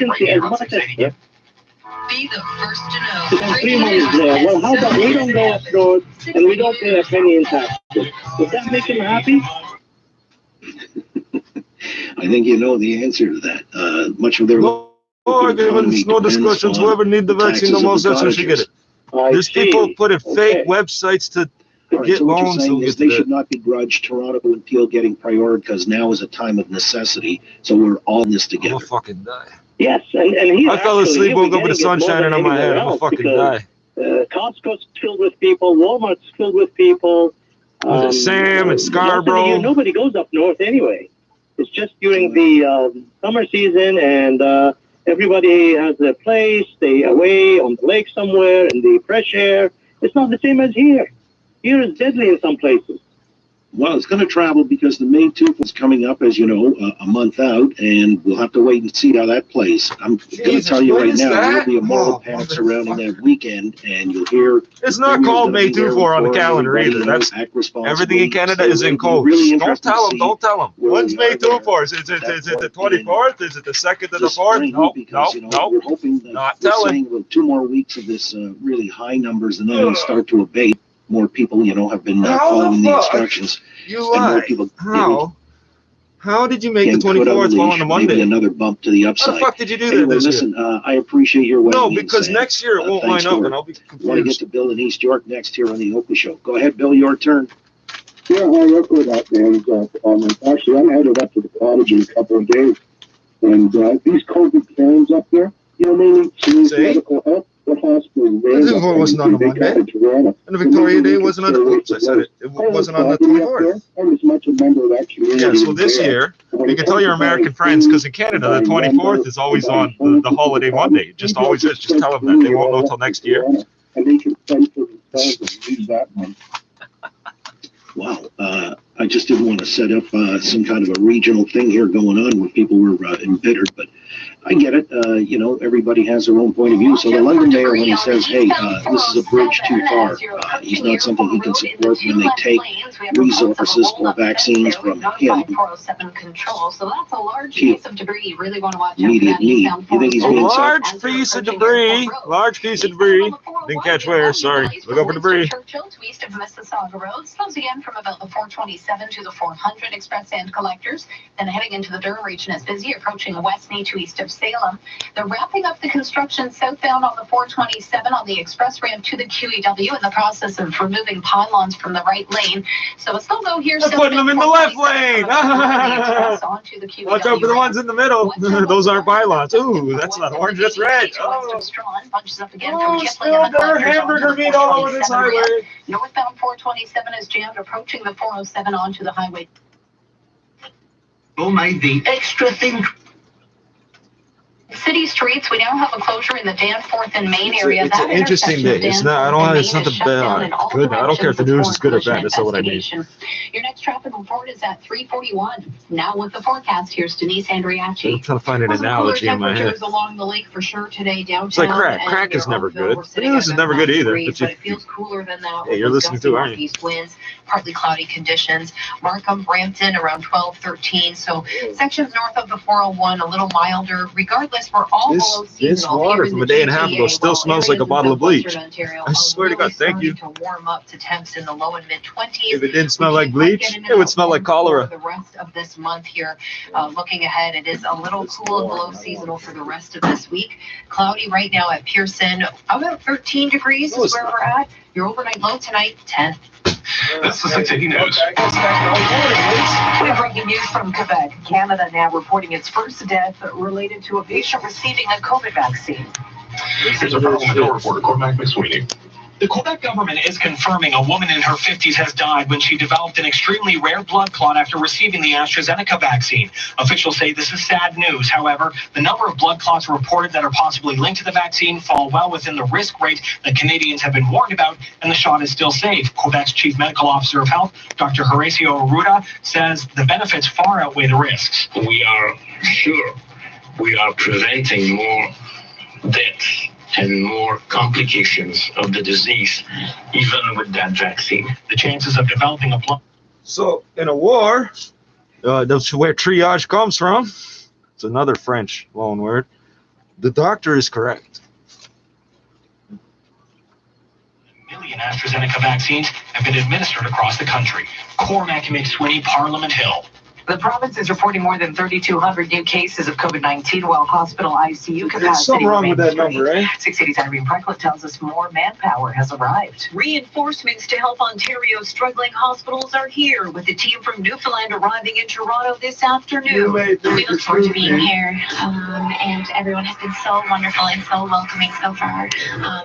as much as be the first to know. and 3 months there. Well, how about we don't go up road and we don't pay a penny in taxes? Does that make him happy? I think you know the answer to that. Much of their no arguments, no discussions. Whoever needs the vaccine the most, that's who should get it. There's people put in fake websites to get so loans. What you're saying is they should not begrudge Toronto and Peel getting priority because now is a time of necessity. So we're all in this together. I'll fucking die. Yes, and he. I fell asleep, woke up with the sun shining on my head. I'll fucking die. Costco's filled with people. Walmart's filled with people. Sam and Scarborough. Nobody goes up north anyway. It's just during the summer season, and everybody has their place. They away on the lake somewhere in the fresh air. It's not the same as here. Here is deadly in some places. Well, it's going to travel because the May 2nd is coming up, as you know, a month out, and we'll have to wait and see how that plays. I'm going to tell you right now, there'll be a moral panic surrounding that weekend, and you'll hear... It's not called May 24 on the calendar either. That's everything in Canada is in code. Don't tell them. Don't tell them. When's May 24? Is it the 24th? Is it the 2nd to the 4th? No. We're hoping that not telling. With 2 more weeks of this really high numbers, and then it'll start to abate. More people, have been following the instructions. You lie. How did you make the 24th fall on a Monday? Maybe another bump to the upside. How the fuck did you do that this year? I appreciate your No, because next year it won't line up, and I'll be confused. I want to get to Bill in East York next here on the Oakley Show. Go ahead, Bill, your turn. Yeah, I echo that, man. Actually, I'm headed up to the cottage in a couple of days. And these COVID Karens up there, they need serious medical help. The hospital wasn't on a Monday. And the Victoria Day wasn't on the... Oops, I said it. It wasn't on the 24th. I was much a member of that community. Yeah, so this year, you can tell your American friends, because in Canada, the 24th is always on the holiday Monday. It just always is. Just tell them that. They won't know till next year. And they can fend for themselves and use that one. Wow. I just didn't want to set up some kind of a regional thing here going on where people were embittered, but I get it. Everybody has their own point of view. So the London mayor, when he says, hey, this is a bridge too far, he's not something he can support when they take resources or vaccines from him. Immediate need. You think he's being large piece of debris. Large piece of debris. Didn't catch where. Sorry. Look over debris. East of Mississauga Road slows again from about the 427 to the 400 express and collectors. Then heading into the Durham region is busy, approaching West Knee to east of Salem. They're wrapping up the construction southbound on the 427 on the express ramp to the QEW in the process of removing pylons from the right lane. So it's still go here. They're putting them in the left lane. Watch out for the ones in the middle. Those aren't pylons. Ooh, that's not orange, that's red. Oh, spilled their hamburger meat all over this highway. Northbound 427 is jammed, approaching the 407 onto the highway. Oh my, the extra thing. City streets, we now have a closure in the Danforth and Main area. It's an interesting day. It's not. I don't. It's not the bad. Good. I don't care if the news is good or bad. That's not what I mean. Your next traffic report is at 3:41. Now with the forecast, here's Denise Andriachi. I'm trying to find an analogy in my head. Along the lake for sure today downtown. It's like crack. Crack is never good. The news is never good either. But it feels cooler than that. Hey, you're listening to, aren't you? East winds, partly cloudy conditions. Markham, Brampton around 12, 13. So sections north of the 401 a little milder. Regardless, we're all below seasonal. This water from a day and a half ago still smells like a bottle of bleach. I swear to God, thank you. To warm up to temps in the low and mid 20s. If it didn't smell like bleach, it would smell like cholera. The rest of this month here, looking ahead, it is a little cool and below seasonal for the rest of this week. Cloudy right now at Pearson, about 13 degrees is where we're at. Your overnight low tonight, 10. That's the 680 News. We have breaking news from Quebec. Canada now reporting its first death related to a patient receiving a COVID vaccine. Here's our federal medical reporter, Cormac McSweeney. The Quebec government is confirming a woman in her 50s has died when she developed an extremely rare blood clot after receiving the AstraZeneca vaccine. Officials say this is sad news. However, the number of blood clots reported that are possibly linked to the vaccine fall well within the risk rate that Canadians have been warned about, and the shot is still safe. Quebec's Chief Medical Officer of Health, Dr. Horacio Arruda, says the benefits far outweigh the risks. We are sure we are preventing more deaths and more complications of the disease, even with that vaccine. The chances of developing a blood... So, in a war, that's where triage comes from. It's another French loan word. The doctor is correct. Million AstraZeneca vaccines have been administered across the country. Cormac McSweeney, Parliament Hill. The province is reporting more than 3,200 new cases of COVID-19, while hospital ICU capacity There's something wrong with that number, eh? 680's Irene Precklett tells us more manpower has arrived. Reinforcements to help Ontario's struggling hospitals are here, with the team from Newfoundland arriving in Toronto this afternoon. We look forward to being here, and everyone has been so wonderful and so welcoming so far,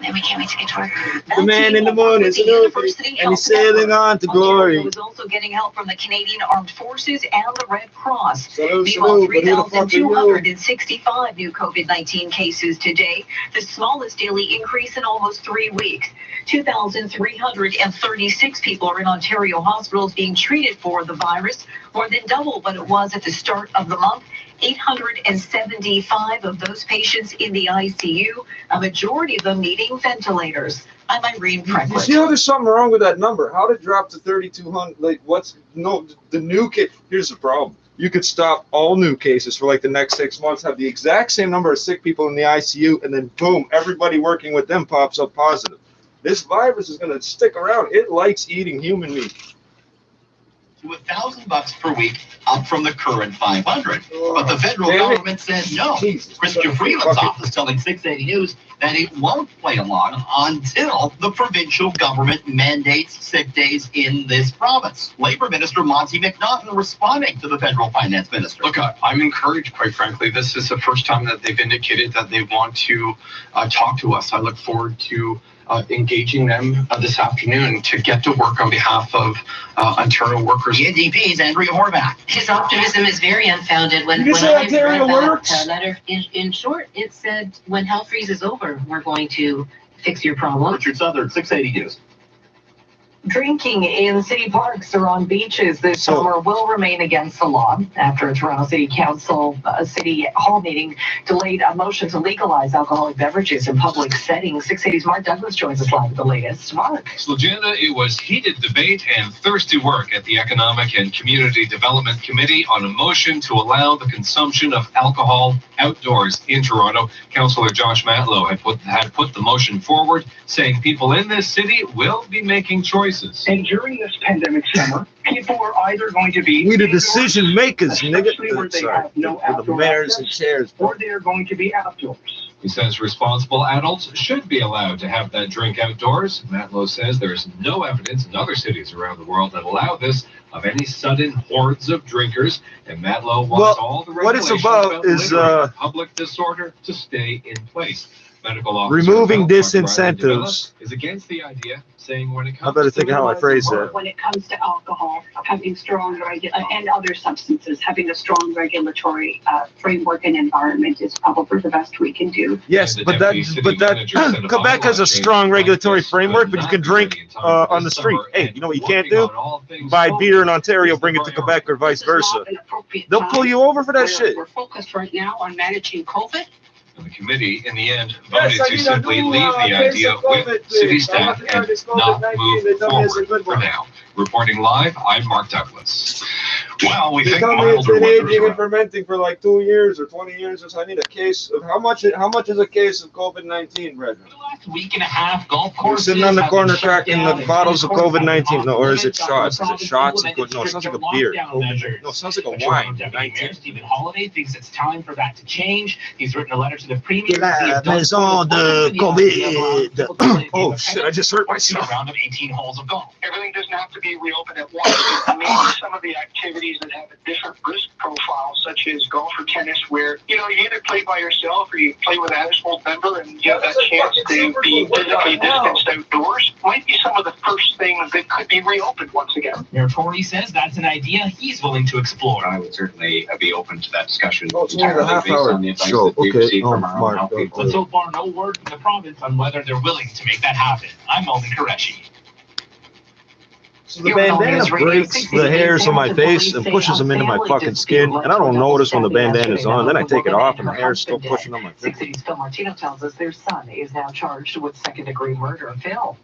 and we can't wait to get to work. The man in the moon is University and he's sailing on to glory. Ontario is also getting help from the Canadian Armed Forces and the Red Cross. Salute, Meanwhile, salute, but who the fuck are you? 3,265 new COVID-19 cases today, the smallest daily increase in almost 3 weeks. 2,336 people are in Ontario hospitals being treated for the virus, more than double what it was at the start of the month. 875 of those patients in the ICU, a majority of them needing ventilators. I'm Irene You Precklett. see how there's something wrong with that number? How did it drop to 3,200? Like, the new case? Here's the problem. You could stop all new cases for like the next 6 months, have the exact same number of sick people in the ICU, and then boom, everybody working with them pops up positive. This virus is going to stick around. It likes eating human meat. To $1,000 per week, up from the current $500. But the federal government said no. Christian Freeland's office telling 680 News that it won't play along until the provincial government mandates sick days in this province. Labor Minister Monty McNaughton responding to the federal finance minister. Look, I'm encouraged, quite frankly. This is the first time that they've indicated that they want to talk to us. I look forward to engaging them this afternoon to get to work on behalf of Ontario workers. The NDP's Andrea Horvath. His optimism is very unfounded. When You I say read Ontario that works? letter, in short, it said, when hell freezes over, we're going to fix your problem. Richard Southern, 680 News. Drinking in city parks or on beaches this summer will remain against the law after a Toronto City Council City Hall meeting delayed a motion to legalize alcoholic beverages in public settings. 680's Mark Douglas joins us live with the latest. Mark. So, Jana, it was heated debate and thirsty work at the Economic and Community Development Committee on a motion to allow the consumption of alcohol outdoors in Toronto. Councillor Josh Matlow had put the motion forward, saying people in this city will be making choices. And during this pandemic summer, people are either going to be We the decision makers, nigga. especially where they have no For the outdoor mayors and access, chairs. or they are going to be outdoors. He says responsible adults should be allowed to have that drink outdoors. Matlow says there is no evidence in other cities around the world that allow this of any sudden hordes of drinkers. And Matlow wants all the what it's regulations about is, litter and public disorder to stay in place. Medical officer removing Dr. Riley disincentives. is against the idea, saying when it comes I better to think of how I phrase that. When it comes to alcohol, having strong and other substances, having a strong regulatory framework and environment is probably the best we can do. Yes, but that Quebec has a strong regulatory framework, but you can drink on the street. Hey, you know what you can't do? Buy beer in Ontario, bring it to Quebec, or vice versa. They'll pull you over for that shit. We're focused right now on managing COVID. The committee, in the end, voted to simply leave the idea with city staff and not move forward for now. Reporting live, I'm Mark Douglas. Well, we They think tell me it's milder been aging weather. and fermenting for like 2 years or 20 years. So I need a case of how much is a case of COVID-19, Brendan? For the last week and a half, golf You're courses sitting on the have corner been shut cracking down the and bottles of tennis courts have been COVID-19. No, or is it off shots? Is it limits. shots? Government No, it sounds like a implemented beer. lockdown measures. No, it sounds like a The wine. Toronto Deputy Mayor 19. Stephen Holiday thinks it's time for that to change. He's written a letter to the Premier. La maison de COVID. Oh shit! I just hurt myself. A round of 18 holes of golf. Everything doesn't have to be reopened at once. Maybe some of the activities that have a different risk profile, such as golf or tennis, where you either play by yourself or you play with a household member, and you have that chance to be physically distanced outdoors, might be some of the first things that could be reopened once again. Mayor Tory says that's an idea he's willing to explore. I would certainly be open to that discussion. Oh, it's only a entirely based half-hour on the advice show. that we've Okay. received Oh, from our own Mark, health people. But so far, no word from the province on whether they're willing to make that happen. I'm Melvin Qureshi. So the bandana breaks the hairs on my face and pushes them into my fucking skin, and I don't notice when the bandana's on. Then I take it off, and the hair's still pushing on my face. 680's Phil Martino tells us their son is now charged with second-degree murder. Phil.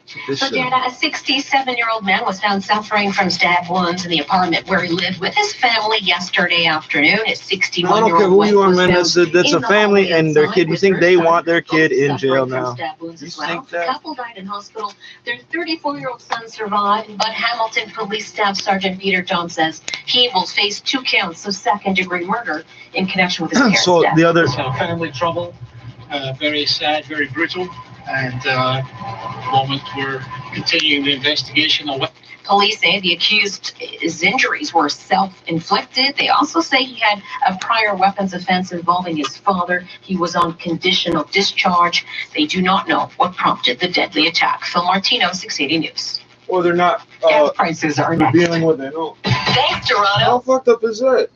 Florida, a 67-year-old man was found suffering from stab wounds in the apartment where he lived with his family yesterday afternoon. His 61-year-old I don't care who you are, man. That's a the family and their kid. You think they want their kid in jail suffering from now? stab wounds You as well. think The that? couple died in hospital. Their 34-year-old son survived, but Hamilton Police Staff Sergeant Peter Jones says he will face 2 counts of second-degree murder in connection with his parents' So death. the other. Family trouble, very sad, very brutal, and at the moment we're continuing the investigation on what. Police say the accused's injuries were self-inflicted. They also say he had a prior weapons offense involving his father. He was on conditional discharge. They do not know what prompted the deadly attack. Phil Martino, 680 News. Or they're not Gas prices are next. revealing what they know. Thanks, Toronto. How fucked up is that?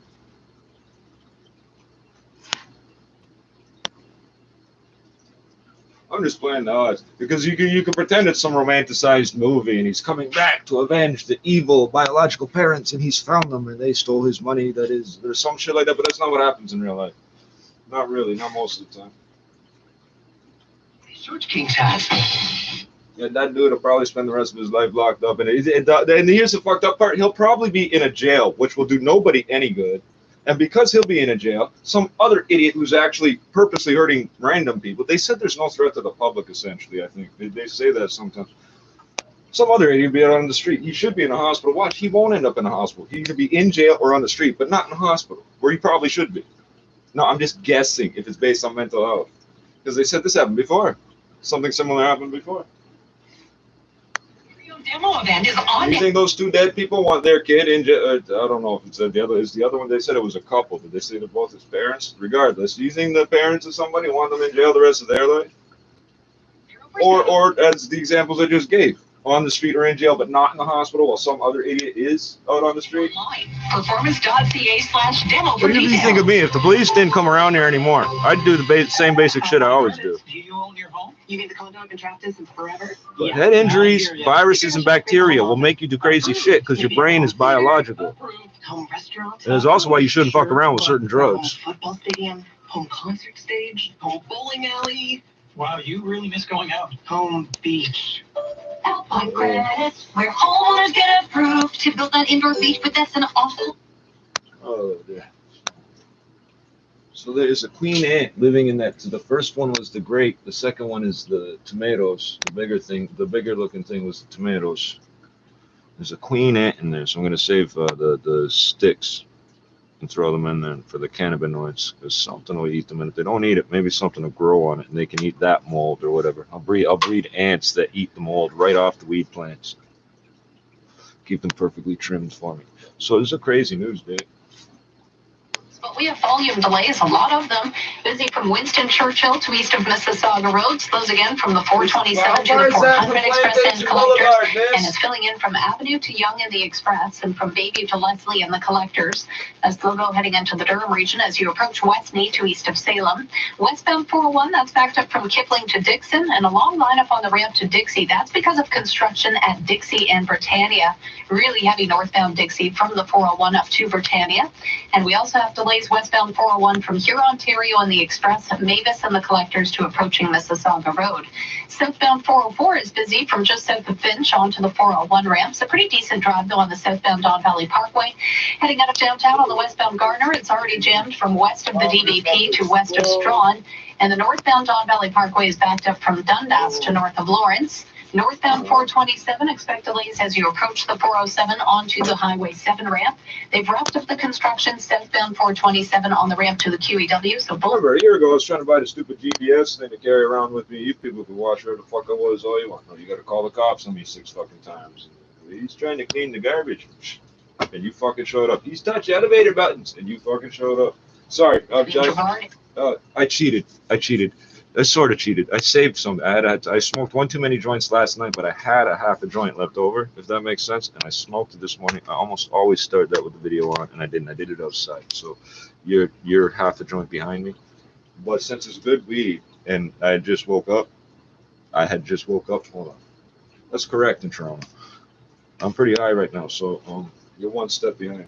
I'm just playing the odds because you can pretend it's some romanticized movie and he's coming back to avenge the evil biological parents and he's found them and they stole his money. There's some shit like that, but that's not what happens in real life. Not really, not most of the time. Search King's hat. Yeah, that dude will probably spend the rest of his life locked up. And here's the fucked up part: he'll probably be in a jail, which will do nobody any good. And because he'll be in a jail, some other idiot who's actually purposely hurting random people. They said there's no threat to the public, essentially, I think. They say that sometimes. Some other idiot will be out on the street. He should be in a hospital. Watch, he won't end up in a hospital. He could be in jail or on the street, but not in a hospital, where he probably should be. No, I'm just guessing if it's based on mental health. Because they said this happened before. Something similar happened before. Demo event is on. You think those 2 dead people want their kid in jail? I don't know if it's the other. Is the other one? They said it was a couple. Did they say they're both his parents? Regardless, do you think the parents of somebody want them in jail the rest of their life? Or as the examples I just gave, on the street or in jail, but not in the hospital, while some other idiot is out on the street? Performance.ca/demo. What do you think of me? If the police didn't come around here anymore, I'd do the same basic shit I always do. Do you own your home? You mean the condo I've been trapped in since forever? But head injuries, viruses, and bacteria will make you do crazy shit because your brain is biological. Home restaurant. And it's also why you shouldn't fuck around with certain drugs. Home football stadium, home concert stage, home bowling alley, Wow, you really miss going out. home beach. Alpine Credits, where homeowners get approved to build an indoor beach, but that's an awful. Oh, dear. So there's a queen ant living in that. So the first one was the grape. The second one is the tomatoes. The bigger looking thing was the tomatoes. There's a queen ant in there, so I'm going to save the sticks and throw them in there for the cannabinoids, because something will eat them. And if they don't eat it, maybe something will grow on it, and they can eat that mold or whatever. I'll breed ants that eat the mold right off the weed plants. Keep them perfectly trimmed for me. So this is a crazy news day. But we have volume delays, a lot of them. Busy from Winston Churchill to east of Mississauga Road. Slows again from the 427 to the 400 Express and Collectors. And is filling in from Avenue to Yonge in the Express and from Bayview to Leslie in the Collectors. A slow go heading into the Durham region as you approach Westney to east of Salem. Westbound 401, that's backed up from Kipling to Dixon, and a long lineup on the ramp to Dixie. That's because of construction at Dixie and Britannia. Really heavy northbound Dixie from the 401 up to Britannia. And we also have delays westbound 401 from Huron, Ontario and the Express, Mavis and the Collectors to approaching Mississauga Road. Southbound 404 is busy from just south of Finch onto the 401 ramps. A pretty decent drive though on the southbound Don Valley Parkway. Heading out of downtown on the westbound Gardner, it's already jammed from west of the DVP to west of Strawn. And the northbound Don Valley Parkway is backed up from Dundas to north of Lawrence. Northbound 427, expect delays as you approach the 407 onto the Highway 7 ramp. They've wrapped up the construction southbound 427 on the ramp to the QEW. So Remember, a year ago, I was trying to buy the stupid GPS thing to carry around with me. You people can watch where the fuck I was all you want. No, you got to call the cops on me 6 fucking times. He's trying to clean the garbage, and you fucking showed up. He's touched elevator buttons, and you fucking showed up. Sorry, I cheated. I sort of cheated. I saved some. I smoked one too many joints last night, but I had a half a joint left over, if that makes sense. And I smoked it this morning. I almost always start that with the video on, and I didn't. I did it outside. So you're half a joint behind me. But since it's good weed, and I just woke up, Hold on. That's correct in Toronto. I'm pretty high right now, so you're one step behind me.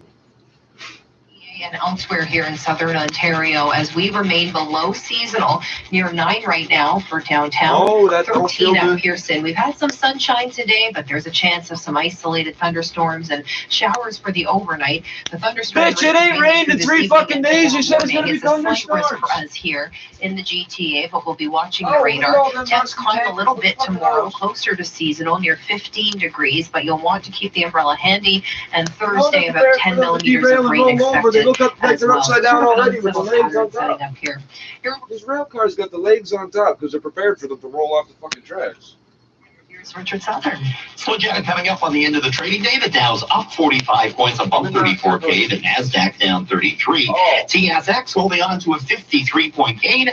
And elsewhere here in southern Ontario, as we remain below seasonal, near 9 right now for downtown. Oh, that don't feel 13 at good. Pearson. We've had some sunshine today, but there's a chance of some isolated thunderstorms and showers for the overnight. The thunderstorms. Bitch, it ain't rained in 3 fucking days. You said it's gonna be thunderstorms. For us here in the GTA, but we'll be watching the radar. Temps climb a little bit tomorrow, closer to seasonal, near 15 degrees, but you'll want to keep the umbrella handy. And Thursday, about 10 millimeters of rain expected. Look up like they're upside down already with the legs on Setting top. up here. These rail cars got the legs on top because they're prepared for them to roll off the fucking tracks. Here's Richard Southern. So, Jenna, coming up on the end of the trading day, the Dow's up 45 points above 34K, the NASDAQ down 33. TSX holding on to a 53-point gain,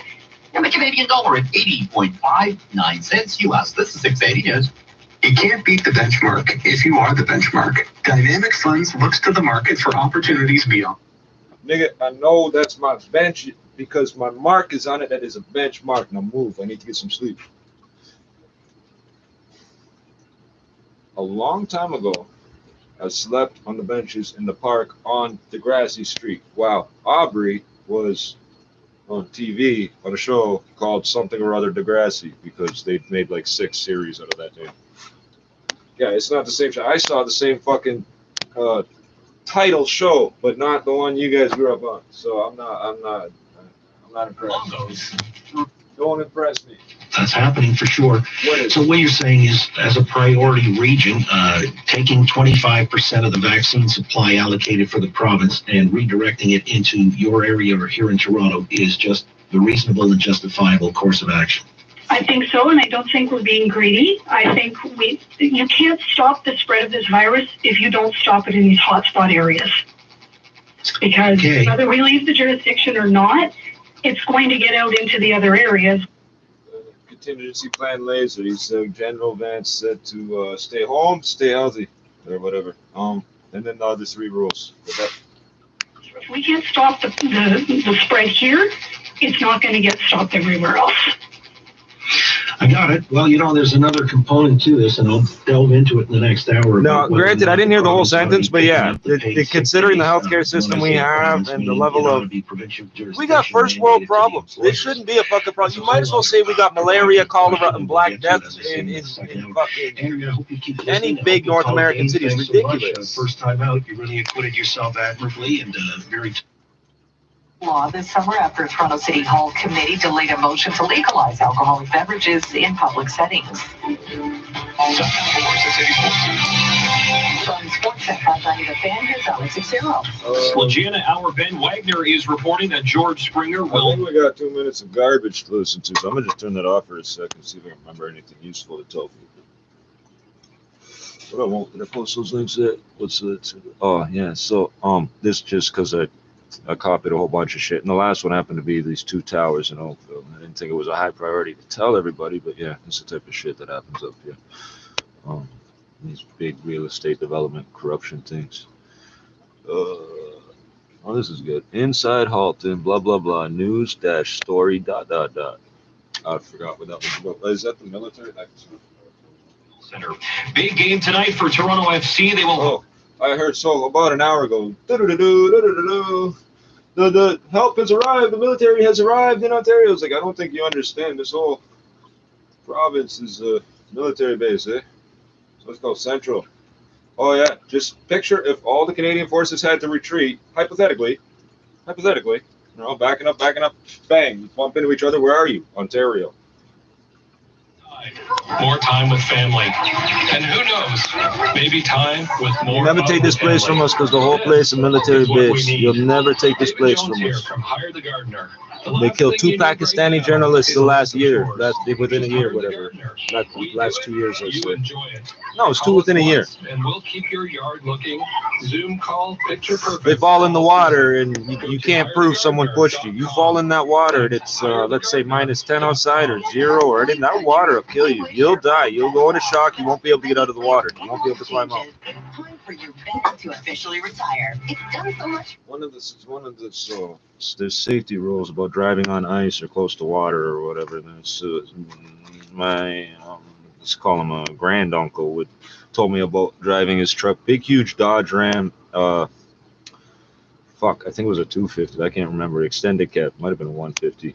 and the Canadian dollar at 80.59 cents US. This is 680 News. You can't beat the benchmark if you are the benchmark. Dynamic Funds looks to the market for opportunities beyond. Nigga, I know that's my bench because my mark is on it. That is a benchmark. Now move. I need to get some sleep. A long time ago, I slept on the benches in the park on Degrassi Street. Wow. Aubrey was on TV on a show called something or other Degrassi because they'd made like 6 series out of that name. Yeah, it's not the same show. I saw the same fucking title show, but not the one you guys grew up on. So I'm not impressed. Don't impress me. That's happening for sure. What So what you're saying is, as a priority region, taking 25% of the vaccine supply allocated for the province and redirecting it into your area or here in Toronto is just the reasonable and justifiable course of action. I think so, and I don't think we're being greedy. I think you can't stop the spread of this virus if you don't stop it in these hotspot areas. Because whether we leave the jurisdiction or not, it's going to get out into the other areas. Contingency plan laser. He said General Vance said to stay home, stay healthy, or whatever. And then the other 3 rules. If we can't stop the spread here, it's not going to get stopped everywhere else. I got it. Well, you know, there's another component to this, and I'll delve into it in the next hour. No, granted, I didn't hear the whole sentence, but yeah, considering the healthcare system we have and the level of, we got first world problems. It shouldn't be a fucking problem. You might as well say we got malaria, cholera, and Black Death in fucking any big North American city. It's ridiculous. First time out, you really acquitted yourself admirably and very. Law this summer after a Toronto City Hall committee delayed a motion to legalize alcoholic beverages in public settings. From Sports at 590 The Fan, here's Alex Xero. Well, Gianna, our Ben Wagner is reporting that George Springer will. I think we got 2 minutes of garbage to listen to, so I'm gonna just turn that off for a second, see if I can remember anything useful to tell people. What I won't, did I post those links there? What's that? Oh yeah, so this just because I copied a whole bunch of shit, and the last one happened to be these 2 towers in Oakville. I didn't think it was a high priority to tell everybody, but yeah, it's the type of shit that happens up here. These big real estate development corruption things. Oh, this is good. Inside Halton, blah blah blah. News dash story ... I forgot what that was about. Is that the military? Center. Big game tonight for Toronto FC. They will. Oh, I heard so about an hour ago. The help has arrived. The military has arrived in Ontario. It's like, I don't think you understand. This whole province is a military base, eh? So it's called Central. Oh yeah, just picture if all the Canadian forces had to retreat, hypothetically, you know, backing up, bang, bump into each other. Where are you? Ontario. More time with family. And who knows, maybe time with more. You'll never take this place from us because the whole place is a military base. You'll never take this place from us. They killed 2 Pakistani journalists the last year. Within a year, whatever. Not last 2 years, I say. No, it's 2 within a year. And we'll keep your yard looking. Zoom call, picture perfect. They fall in the water, and you can't prove someone pushed you. You fall in that water, and it's let's say -10 outside or 0 or anything. That water will kill you. You'll die. You'll go into shock. You won't be able to get out of the water. You won't be able to climb out. Time for your bed to officially retire. It's done so much. One of the there's safety rules about driving on ice or close to water or whatever. And my let's call him a granduncle told me about driving his truck, big huge Dodge Ram, fuck, I think it was a 250. I can't remember. Extended cab, might have been a 150.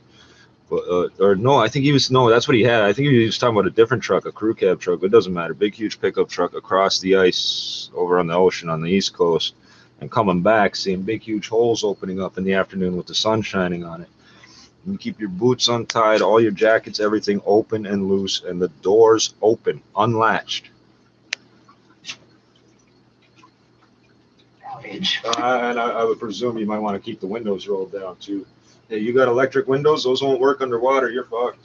But or no, I think he was that's what he had. I think he was talking about a different truck, a crew cab truck. But it doesn't matter. Big huge pickup truck across the ice over on the ocean on the East Coast, and coming back, seeing big huge holes opening up in the afternoon with the sun shining on it. You keep your boots untied, all your jackets, everything open and loose, and the doors open, unlatched. And I would presume you might want to keep the windows rolled down too. Hey, you got electric windows? Those won't work underwater. You're fucked.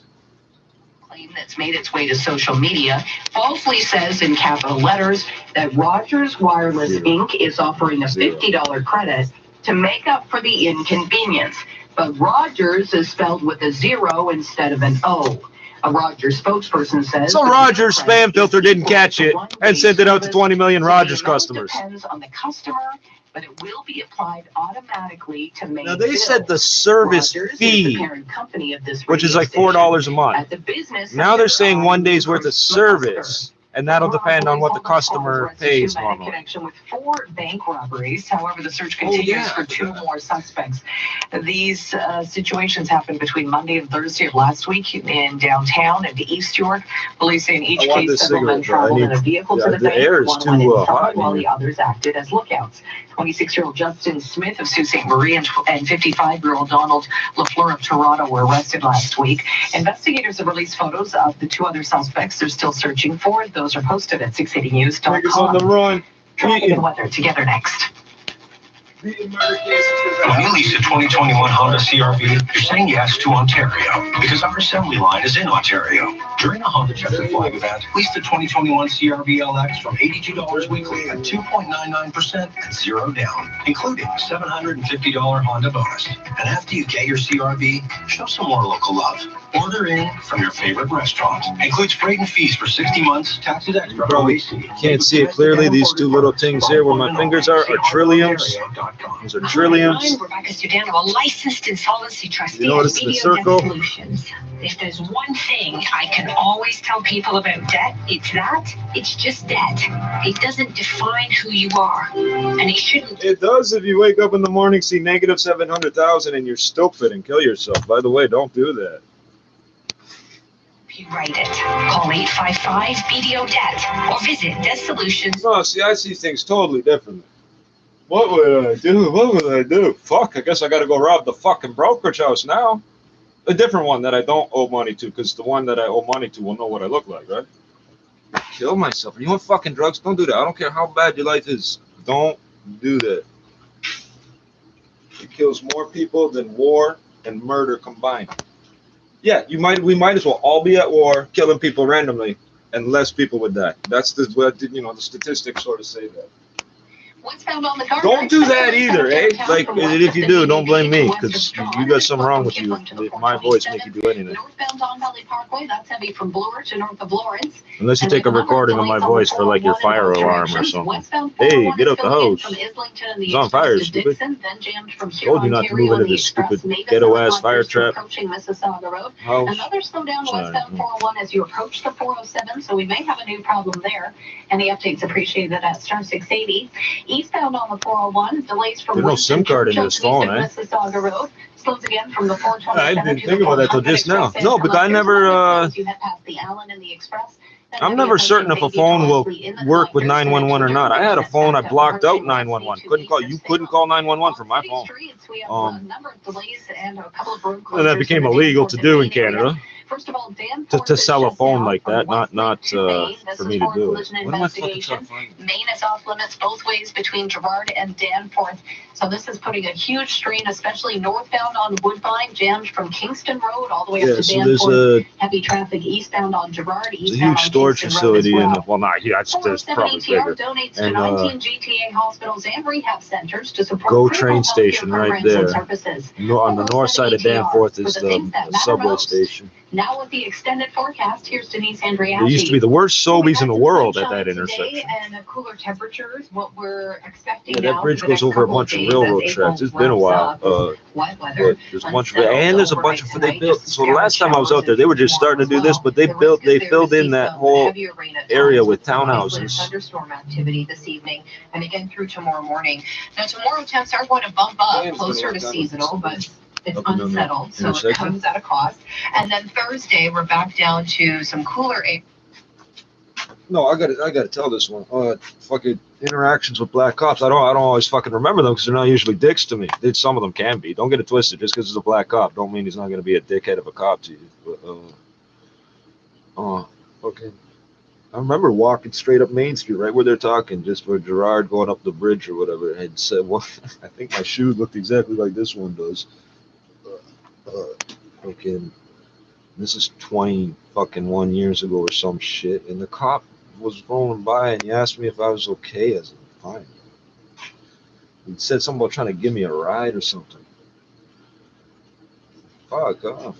Claim that's made its way to social media falsely says in capital letters that Rogers Wireless Inc. is offering a $50 credit to make up for the inconvenience. But Rogers is spelled with a 0 instead of an O. A Rogers spokesperson says... So Rogers spam filter didn't catch it and sent it out to 20 million Rogers customers. Depends on the customer, but it will be applied automatically to make. Now they said the service fee, which is like $4 a month. Now they're saying 1 day's worth of service. And that'll depend on what the customer pays normally. In connection with 4 bank robberies. However, the search continues for 2 more suspects. These situations happened between Monday and Thursday of last week in downtown and East York. Police say in each case, several men traveled in a vehicle to the bank. One went inside while the others acted as lookouts. 26-year-old Justin Smith of Sault Ste. Marie and 55-year-old Donald LaFleur of Toronto were arrested last week. Investigators have released photos of the 2 other suspects they're still searching for. Those are posted at 680news.com. On the run. Traffic and weather together next. When you lease a 2021 Honda CRV, you're saying yes to Ontario because our assembly line is in Ontario. During the Honda Chapter 5 event, lease the 2021 CRV LX from $82 weekly at 2.99% and 0 down, including a $750 Honda bonus. And after you get your CRV, show some more local love. Order in from your favorite restaurant. Includes freight and fees for 60 months, taxes extra. Probably can't see it clearly. These 2 little things here where my fingers are trilliums. Those are trilliums. Rebecca Studano, a licensed insolvency trustee. You notice the circle? If there's one thing I can always tell people about debt, it's just debt. It doesn't define who you are, and it shouldn't. It does if you wake up in the morning, see negative 700,000, and you're stupid and kill yourself. By the way, don't do that. You write it. Call 855-BDO-DEBT or visit Debt Solutions. No, see, I see things totally differently. What would I do? What would I do? Fuck, I guess I gotta go rob the fucking brokerage house now. A different one that I don't owe money to, because the one that I owe money to will know what I look like, right? Kill myself. You want fucking drugs? Don't do that. I don't care how bad your life is. Don't do that. It kills more people than war and murder combined. Yeah, we might as well all be at war, killing people randomly, and less people would die. That's the statistics sort of say that. What's found on the car? Don't do that either, eh? Like, if you do, don't blame me, because you got something wrong with you. My voice make you do anything. Northbound Don Valley Parkway, that's heavy from Bloor to north of Lawrence. Unless you take a recording of my voice for like your fire alarm or something. Hey, get up the hose. It's on fire, stupid. Told you not to move into this stupid ghetto-ass fire trap. Another slowdown westbound 401 as you approach the 407, so we may have a new problem there. Any updates appreciated at star 680. Eastbound on the 401, delays from there's no SIM card in this phone, eh? Mississauga Road. Slows again from the 427. I didn't think about that till just now. No, but I never. I'm never certain if a phone will work with 911 or not. I had a phone, I blocked out 911. You couldn't call 911 from my phone. And that became illegal to do in Canada. First of all, Dan to sell a phone like that, not for me to do it. What am I fucking trying to find? Maine is off limits both ways between Girard and Danforth. So this is putting a huge strain, especially northbound on Woodbine, jammed from Kingston Road all the way up to Danforth. Heavy traffic eastbound on Girard. It's a huge storage facility, and there's probably bigger. Donates to 19 GTA hospitals and rehab centers to support Go train station right there. On the north side of Danforth is the subway station. Now with the extended forecast, here's Denise Andriachi. There used to be the worst Sobeys in the world at that intersection. And cooler temperatures, what we're expecting that bridge goes over a bunch of railroad tracks. It's been a while. Wet weather. There's a bunch of, and there's a bunch of, they built, so the last time I was out there, they were just starting to do this, but they filled in that whole area with townhouses. Thunderstorm activity this evening and again through tomorrow morning. Now tomorrow temps are going to bump up closer to seasonal, but it's unsettled, so it comes at a cost. And then Thursday, we're back down to some cooler air. No, I gotta tell this one. Fucking interactions with black cops. I don't always fucking remember them because they're not usually dicks to me. Some of them can be. Don't get it twisted. Just because he's a black cop, don't mean he's not gonna be a dickhead of a cop to you. But, fucking. I remember walking straight up Main Street, right where they're talking, just for Gerard going up the bridge or whatever, and said, "Well, I think my shoe looked exactly like this one does." Fucking. This is 21 years ago or some shit, and the cop was rolling by and he asked me if I was okay. I said, fine. He said something about trying to give me a ride or something. Fuck off.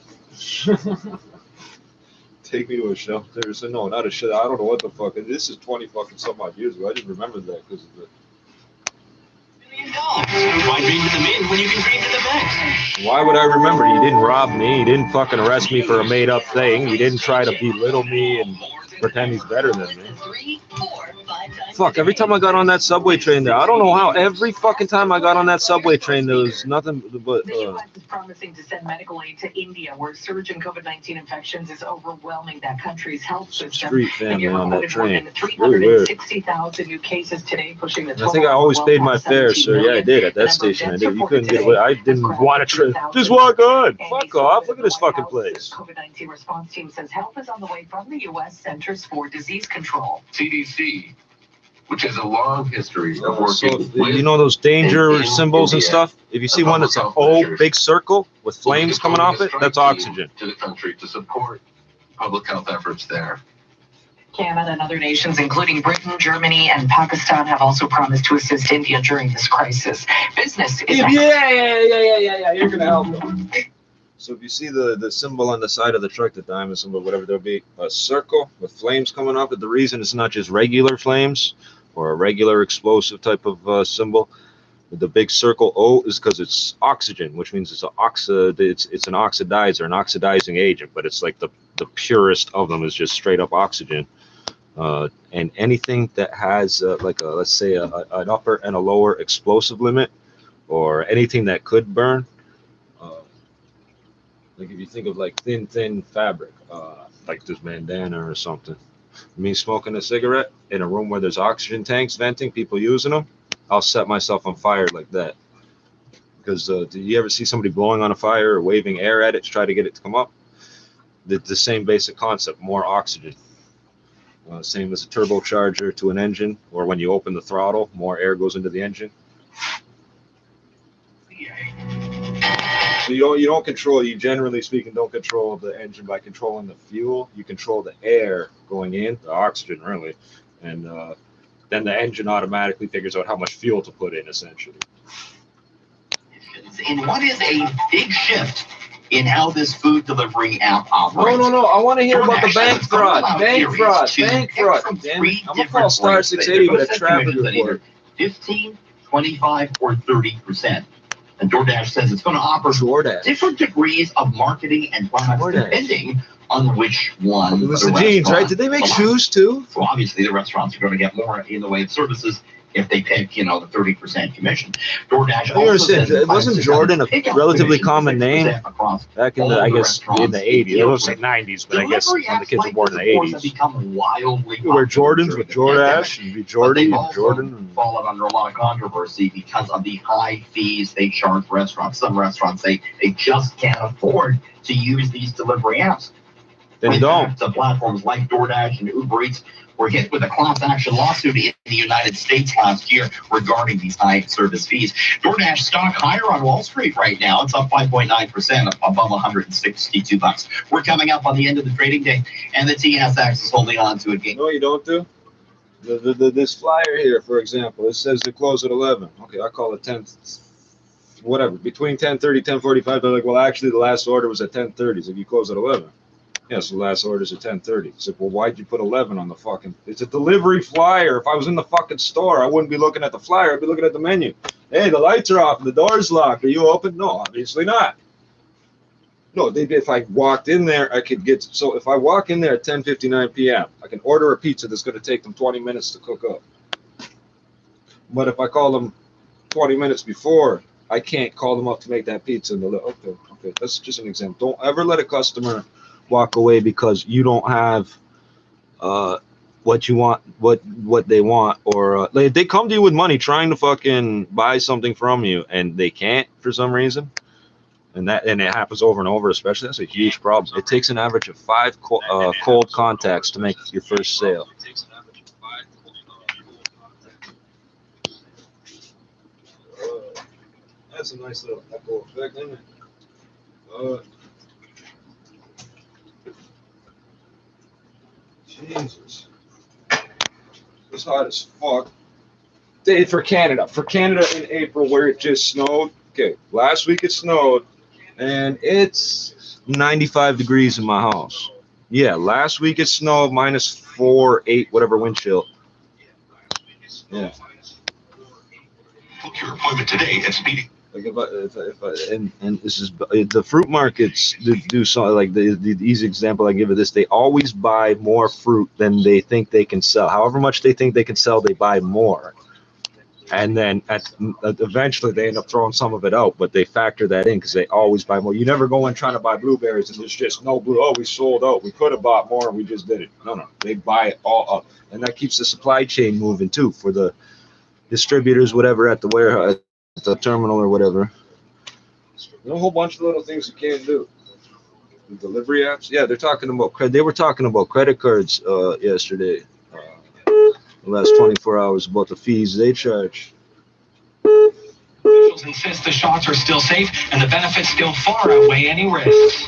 Take me to a shelter. I said, no, not a shelter. I don't know what the fuck. This is 20 fucking some odd years ago. I didn't remember that because of the. Why dream to the mid when you can dream to the max? Why would I remember? He didn't rob me. He didn't fucking arrest me for a made up thing. He didn't try to belittle me and pretend he's better than me. Fuck, every time I got on that subway train there, I don't know how, every fucking time I got on that subway train, there was nothing but... The U.S. is promising to send medical aid to India, where surge in COVID-19 infections is overwhelming that country's health system. Street family on that train. 360,000 new cases today, pushing the I think I always paid my fare, so yeah, I did. At that station, I did. You couldn't get away. I didn't want to trip. Just walk on. Fuck off. Look at this fucking place. COVID-19 response team says help is on the way from the U.S. Centers for Disease Control. CDC, which has a long history of working So, you know those danger symbols and stuff? If you see one that's an O, big circle with flames coming off it, that's oxygen. To the country to support public health efforts there. Canada and other nations, including Britain, Germany, and Pakistan, have also promised to assist India during this crisis. Business is... Yeah. You're going to help them. So if you see the symbol on the side of the truck, the diamond symbol, whatever, there'll be a circle with flames coming off it. The reason it's not just regular flames or a regular explosive type of symbol. The big circle O is because it's oxygen, which means it's an oxidizer, an oxidizing agent, but it's like the purest of them is just straight up oxygen. And anything that has let's say an upper and a lower explosive limit, or anything that could burn, like if you think of like thin fabric, like this bandana or something. Me smoking a cigarette in a room where there's oxygen tanks venting, people using them, I'll set myself on fire like that. Because do you ever see somebody blowing on a fire or waving air at it to try to get it to come up? The same basic concept, more oxygen. Same as a turbocharger to an engine, or when you open the throttle, more air goes into the engine. So you don't control, you generally speaking don't control the engine by controlling the fuel. You control the air going in, the oxygen really, and then the engine automatically figures out how much fuel to put in, essentially. In what is a big shift in how this food delivery app operates. No. I want to hear about the bank fraud. Bank fraud. Damn it. I'm going to call Star 680 with a traffic report. 15, 25, or 30%. And DoorDash says it's going to offer different degrees of marketing and products depending on which one. It was the jeans, right? Did they make shoes too? So obviously the restaurants are going to get more in the way of services if they pick, the 30% commission. DoorDash also says it wasn't Jordan a relatively common name back in the, I guess, in the 80s. It was like 90s, but I guess when the kids were born in the 80s. Wear Jordans with Jordash and be Jordan and Jordan. Fallen under a lot of controversy because of the high fees they charge restaurants. Some restaurants say they just can't afford to use these delivery apps. They don't. The platforms like DoorDash and Uber Eats were hit with a class action lawsuit in the United States last year regarding these high service fees. DoorDash stock higher on Wall Street right now. It's up 5.9%, above $162. We're coming up on the end of the trading day, and the TSX is holding on to a gain. No, you don't do. This flyer here, for example, it says they close at 11. Okay, I call it 10, whatever, between 10:30, 10:45. They're like, well, actually, the last order was at 10:30. So if you close at 11. Yes, the last order's at 10:30. It's like, well, why'd you put 11 on the fucking... It's a delivery flyer. If I was in the fucking store, I wouldn't be looking at the flyer. I'd be looking at the menu. Hey, the lights are off, the door's locked. Are you open? No, obviously not. No, if I walked in there, I could get. So if I walk in there at 10:59 p.m., I can order a pizza that's going to take them 20 minutes to cook up. But if I call them 20 minutes before, I can't call them up to make that pizza. And they're like, okay, that's just an example. Don't ever let a customer walk away because you don't have what you want, what they want, or they come to you with money trying to fucking buy something from you and they can't for some reason. And it happens over and over, especially. That's a huge problem. It takes an average of 5 cold contacts to make your first sale. That's a nice little echo effect, isn't it? Jesus. It's hot as fuck. For Canada in April, where it just snowed. Okay, last week it snowed. And it's 95 degrees in my house. Yeah, last week it snowed -4, 8, whatever wind chill. Yeah. Book your appointment today at Speedy. Like and this is the fruit markets do something like the easy example I give of this. They always buy more fruit than they think they can sell. However much they think they can sell, they buy more. And then eventually they end up throwing some of it out, but they factor that in because they always buy more. You never go in trying to buy blueberries and there's just no blue. Oh, we sold out. We could have bought more and we just did it. No. They buy it all up. And that keeps the supply chain moving too for the distributors, whatever, at the warehouse, at the terminal or whatever. There's a whole bunch of little things you can't do. The delivery apps. Yeah, they were talking about credit cards yesterday. The last 24 hours about the fees they charge. Officials insist the shots are still safe and the benefits still far outweigh any risks.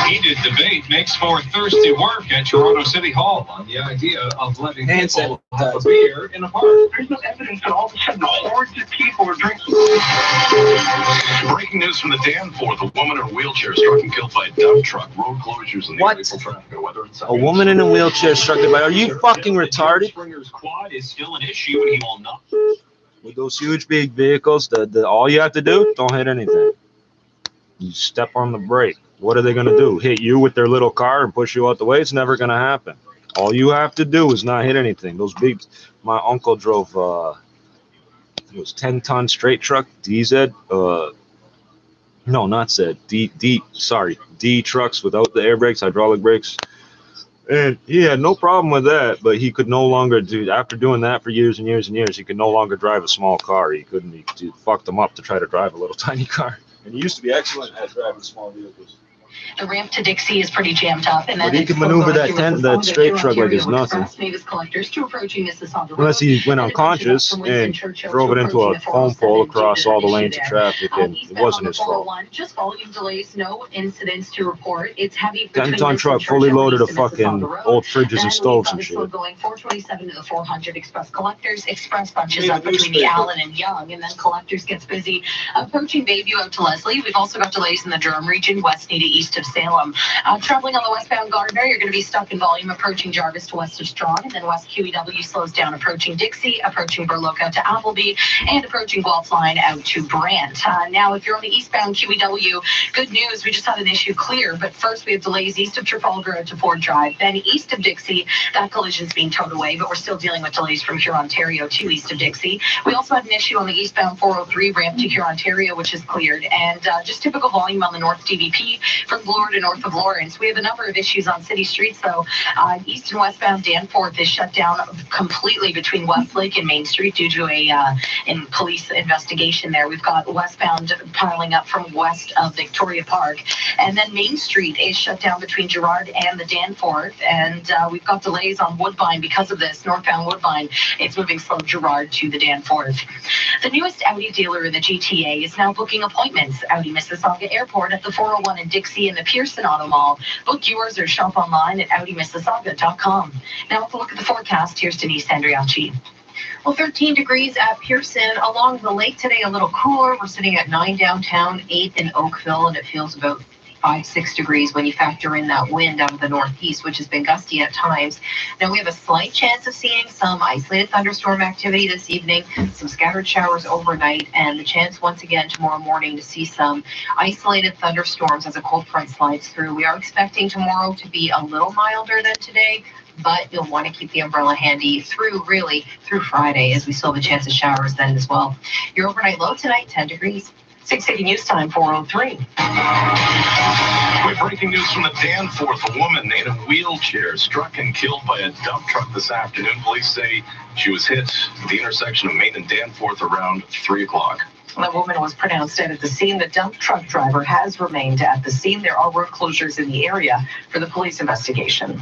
Heated debate makes for thirsty work at Toronto City Hall on the idea of letting people have a beer in a park. There's no evidence that all of a sudden hordes of people are drinking. Breaking news from the Danforth. A woman in a wheelchair struck and killed by a dump truck. Road closures in the April traffic weather. A woman in a wheelchair struck by. Are you fucking retarded? Springer's quad is still an issue and he will not. With those huge big vehicles, all you have to do, don't hit anything. You step on the brake. What are they going to do? Hit you with their little car and push you out the way? It's never going to happen. All you have to do is not hit anything. Those big, my uncle drove, it was 10-ton straight truck, DZ, no, not Z, D trucks without the air brakes, hydraulic brakes. And he had no problem with that, but he could no longer do, after doing that for years and years and years, he could no longer drive a small car. He fucked him up to try to drive a little tiny car. And he used to be excellent at driving small vehicles. The ramp to Dixie is pretty jammed up, and then but he can maneuver that straight truck like it's nothing. Unless he went unconscious and drove it into a phone pole across all the lanes of traffic, and it wasn't his fault. Just volume delays, no incidents to report. It's heavy. 10-ton truck, fully loaded of fucking old fridges and stoves and shit. Going 427 to the 400 express collectors. Express bunches up between the Allen and Young, and then collectors gets busy approaching Bayview out to Leslie. We've also got delays in the Durham region, west to east of Salem. Traveling on the westbound Gardner, you're going to be stuck in volume approaching Jarvis to west of Strong, and then west QEW slows down approaching Dixie, approaching Burloak out to Appleby, and approaching Guelph line out to Brant. Now, if you're on the eastbound QEW, good news, we just had an issue clear, but first we have delays east of Trafalgar out to Ford Drive, then east of Dixie. That collision's being towed away, but we're still dealing with delays from Huron, Ontario to east of Dixie. We also had an issue on the eastbound 403 ramp to Huron, Ontario, which is cleared, and just typical volume on the north DVP from Bloor to north of Lawrence. We have a number of issues on city streets, though. East and westbound Danforth is shut down completely between Westlake and Main Street due to a police investigation there. We've got westbound piling up from west of Victoria Park, and then Main Street is shut down between Gerrard and the Danforth, and we've got delays on Woodbine because of this. Northbound Woodbine, it's moving slow Gerrard to the Danforth. The newest Audi dealer in the GTA is now booking appointments. Audi Mississauga Airport at the 401 in Dixie and the Pearson Auto Mall. Book yours or shop online at audimississauga.com. Now let's look at the forecast. Here's Denise Andriacci. Well, 13 degrees at Pearson. Along the lake today, a little cooler. We're sitting at 9 downtown, 8 in Oakville, and it feels about 5-6 degrees when you factor in that wind out of the northeast, which has been gusty at times. Now we have a slight chance of seeing some isolated thunderstorm activity this evening, some scattered showers overnight, and the chance once again tomorrow morning to see some isolated thunderstorms as a cold front slides through. We are expecting tomorrow to be a little milder than today, but you'll want to keep the umbrella handy through Friday, as we still have a chance of showers then as well. Your overnight low tonight, 10 degrees. 680 News Time, 4:03. With breaking news from the Danforth, a woman in a wheelchair struck and killed by a dump truck this afternoon. Police say she was hit at the intersection of Main and Danforth around 3 o'clock. The woman was pronounced dead at the scene. The dump truck driver has remained at the scene. There are road closures in the area for the police investigation.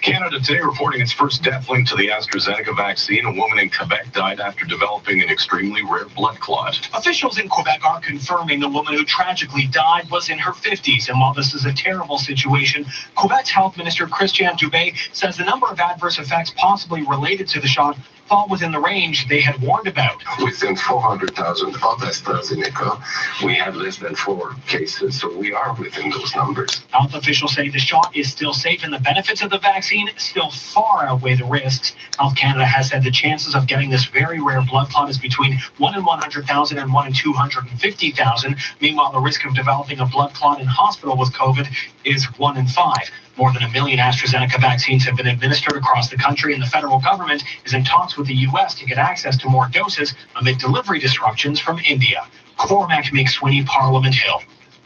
Canada today reporting its first death linked to the AstraZeneca vaccine. A woman in Quebec died after developing an extremely rare blood clot. Officials in Quebec are confirming the woman who tragically died was in her 50s. And while this is a terrible situation, Quebec's Health Minister Christian Dubé says the number of adverse effects possibly related to the shot fall within the range they had warned about. Within 400,000 of AstraZeneca, we had less than 4 cases, so we are within those numbers. Health officials say the shot is still safe and the benefits of the vaccine still far outweigh the risks. Health Canada has said the chances of getting this very rare blood clot is between 1 in 100,000 and 1 in 250,000. Meanwhile, the risk of developing a blood clot in hospital with COVID is 1 in 5. More than 1 million AstraZeneca vaccines have been administered across the country, and the federal government is in talks with the U.S. to get access to more doses amid delivery disruptions from India. Cormac McSweeney, Parliament Hill.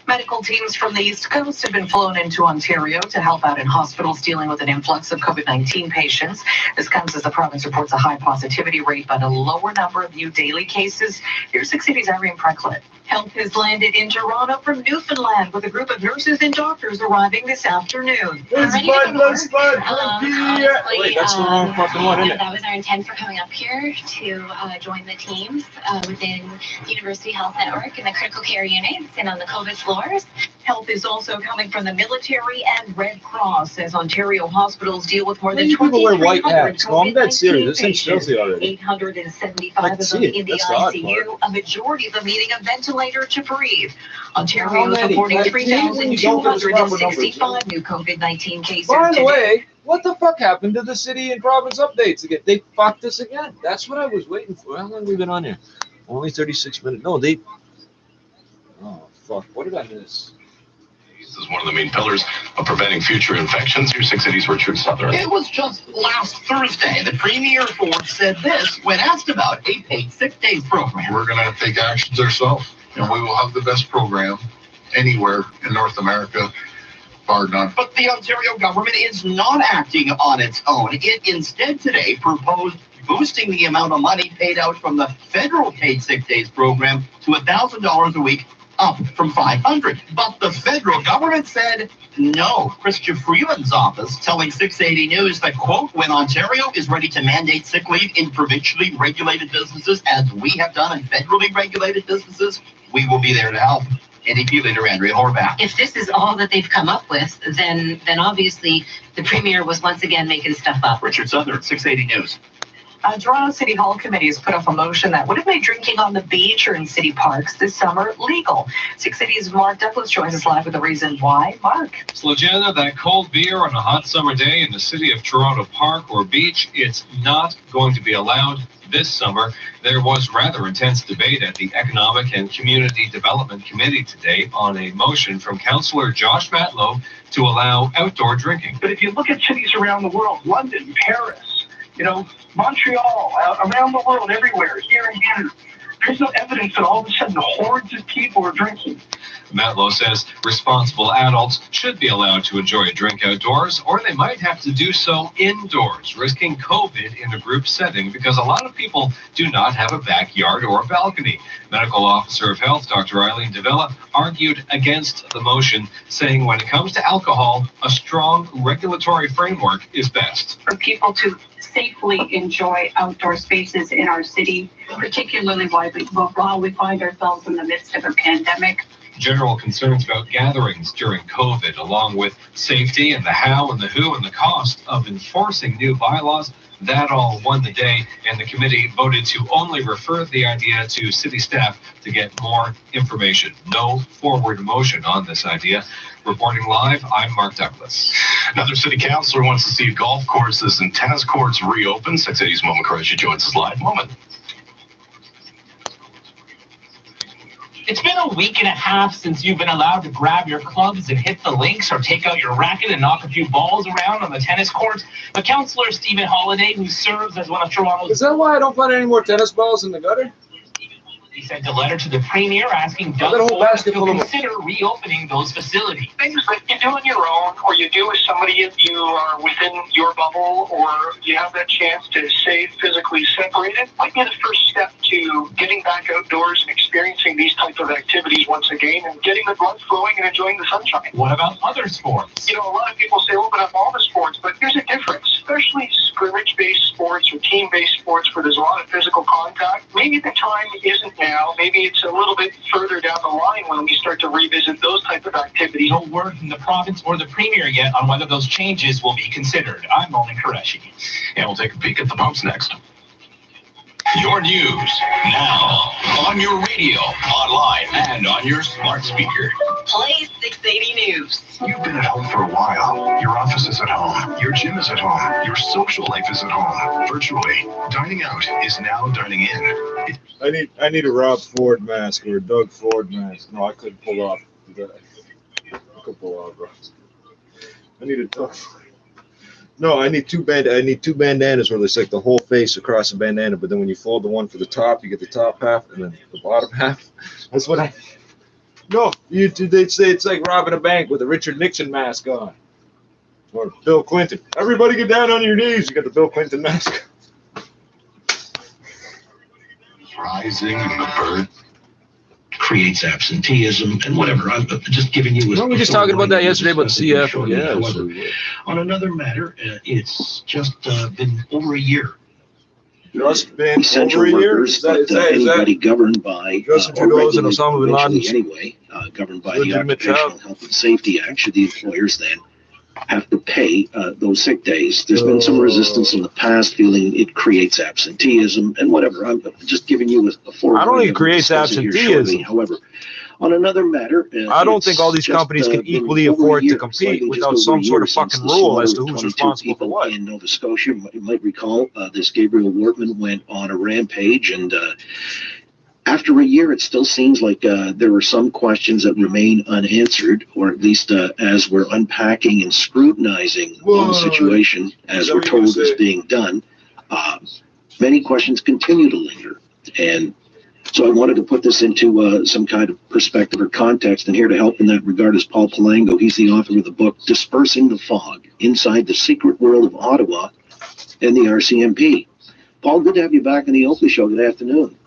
Medical teams from the East Coast have been flown into Ontario to help out in hospitals dealing with an influx of COVID-19 patients. This comes as the province reports a high positivity rate, but a lower number of new daily cases. Here's 6 Cities' Irene Preclett. Help has landed in Toronto from Newfoundland with a group of nurses and doctors arriving this afternoon. Wait, that's the wrong fucking one, isn't it? That was our intent for coming up here to join the teams within the University Health Network in the critical care units and on the COVID floors. Help is also coming from the military and Red Cross as Ontario hospitals deal with more than 2,300 people wear white hats. No, I'm dead serious. This thing's patients. filthy already. 875 of them in the ICU. A majority of them needing a ventilator to breathe. Ontario is reporting 3,265 new COVID-19 cases By the today. way, what the fuck happened to the city and province updates again? They fucked us again. That's what I was waiting for. How long have we been on here? Only 36 minutes. No, they... Oh, fuck. What did I miss? This is one of the main pillars of preventing future infections. Here's 6 Cities' Richard Southern. It was just last Thursday the Premier Ford said this when asked about a paid sick days program. We're going to take actions ourselves, and we will have the best program anywhere in North America, bar none. But the Ontario government is not acting on its own. It instead today proposed boosting the amount of money paid out from the federal paid sick days program to $1,000 a week, up from $500. But the federal government said no. Christian Freeland's office telling 680 News that, quote, when Ontario is ready to mandate sick leave in provincially regulated businesses, as we have done in federally regulated businesses, we will be there to help. NDP leader Andrea Horvath. If this is all that they've come up with, then obviously the Premier was once again making stuff up. Richard Southern, 680 News. Toronto City Hall Committee has put up a motion that would have made drinking on the beach or in city parks this summer legal. 6 Cities' Mark Douglas joins us live with the reason why. Mark. So, Jenna, that cold beer on a hot summer day in the city of Toronto Park or beach, it's not going to be allowed this summer. There was rather intense debate at the Economic and Community Development Committee today on a motion from Councillor Josh Matlow to allow outdoor drinking. But if you look at cities around the world, London, Paris, Montreal, around the world, everywhere, here and here, there's no evidence that all of a sudden hordes of people are drinking. Matlow says responsible adults should be allowed to enjoy a drink outdoors, or they might have to do so indoors, risking COVID in a group setting because a lot of people do not have a backyard or a balcony. Medical Officer of Health, Dr. Eileen Davila, argued against the motion, saying when it comes to alcohol, a strong regulatory framework is best. For people to safely enjoy outdoor spaces in our city, particularly while we find ourselves in the midst of a pandemic. General concerns about gatherings during COVID, along with safety and the how and the who and the cost of enforcing new bylaws, that all won the day, and the committee voted to only refer the idea to city staff to get more information. No forward motion on this idea. Reporting live, I'm Mark Douglas. Another city councillor wants to see golf courses and tennis courts reopen. 680's Moment Richi joins us live. Moment. It's been a week and a half since you've been allowed to grab your clubs and hit the links or take out your racket and knock a few balls around on the tennis court. But Councillor Stephen Holiday, who serves as one of Toronto's... Is that why I don't find any more tennis balls in the gutter? He sent a letter to the Premier asking Doug Ford to consider reopening those facilities. Things that you do on your own, or you do with somebody if you are within your bubble, or you have that chance to stay physically separated, might be the first step to getting back outdoors and experiencing these types of activities once again and getting the blood flowing and enjoying the sunshine. What about other sports? You know, a lot of people say open up all the sports, but there's a difference, especially scrimmage-based sports or team-based sports where there's a lot of physical contact. Maybe the time isn't now. Maybe it's a little bit further down the line when we start to revisit those type of activities. No word from the province or the Premier yet on whether those changes will be considered. I'm Owen Qureshi. And we'll take a peek at the pumps next. Your news now on your radio, online, and on your smart speaker. Play 680 News. You've been at home for a while. Your office is at home. Your gym is at home. Your social life is at home. Virtually. Dining out is now dining in. I need a Rob Ford mask or a Doug Ford mask. No, I couldn't pull off. I could pull off, bro. I need a Doug. No, I need two bandanas where there's like the whole face across the bandana, but then when you fold the one for the top, you get the top half and then the bottom half. That's what I. No, they'd say it's like robbing a bank with a Richard Nixon mask on, or Bill Clinton. Everybody get down on your knees. You got the Bill Clinton mask. Rising and the bird creates absenteeism and whatever. I'm just giving you. Weren't we just talking about that yesterday about CF? Yeah. However, on another matter, it's just been over a year. Just been essential over a year. Workers, anybody governed by Justin Trudeau's and Osama bin Laden anyway, governed by the Occupational Health and Safety Act, should the employers then have to pay those sick days. There's been some resistance in the past, feeling it creates absenteeism and whatever. I'm just giving you a forward. I don't think it creates absenteeism. However, on another matter, I don't think all these companies can equally afford to compete without some sort of fucking rule as to who's responsible for what. In Nova Scotia, you might recall, this Gabriel Wortman went on a rampage, and after a year, it still seems like there are some questions that remain unanswered, or at least as we're unpacking and scrutinizing the situation, as we're told is being done, many questions continue to linger. And so I wanted to put this into some kind of perspective or context, and here to help in that regard is Paul Palango. He's the author of the book, Dispersing the Fog, Inside the Secret World of Ottawa and the RCMP. Paul, good to have you back in the Oakley Show. Good afternoon.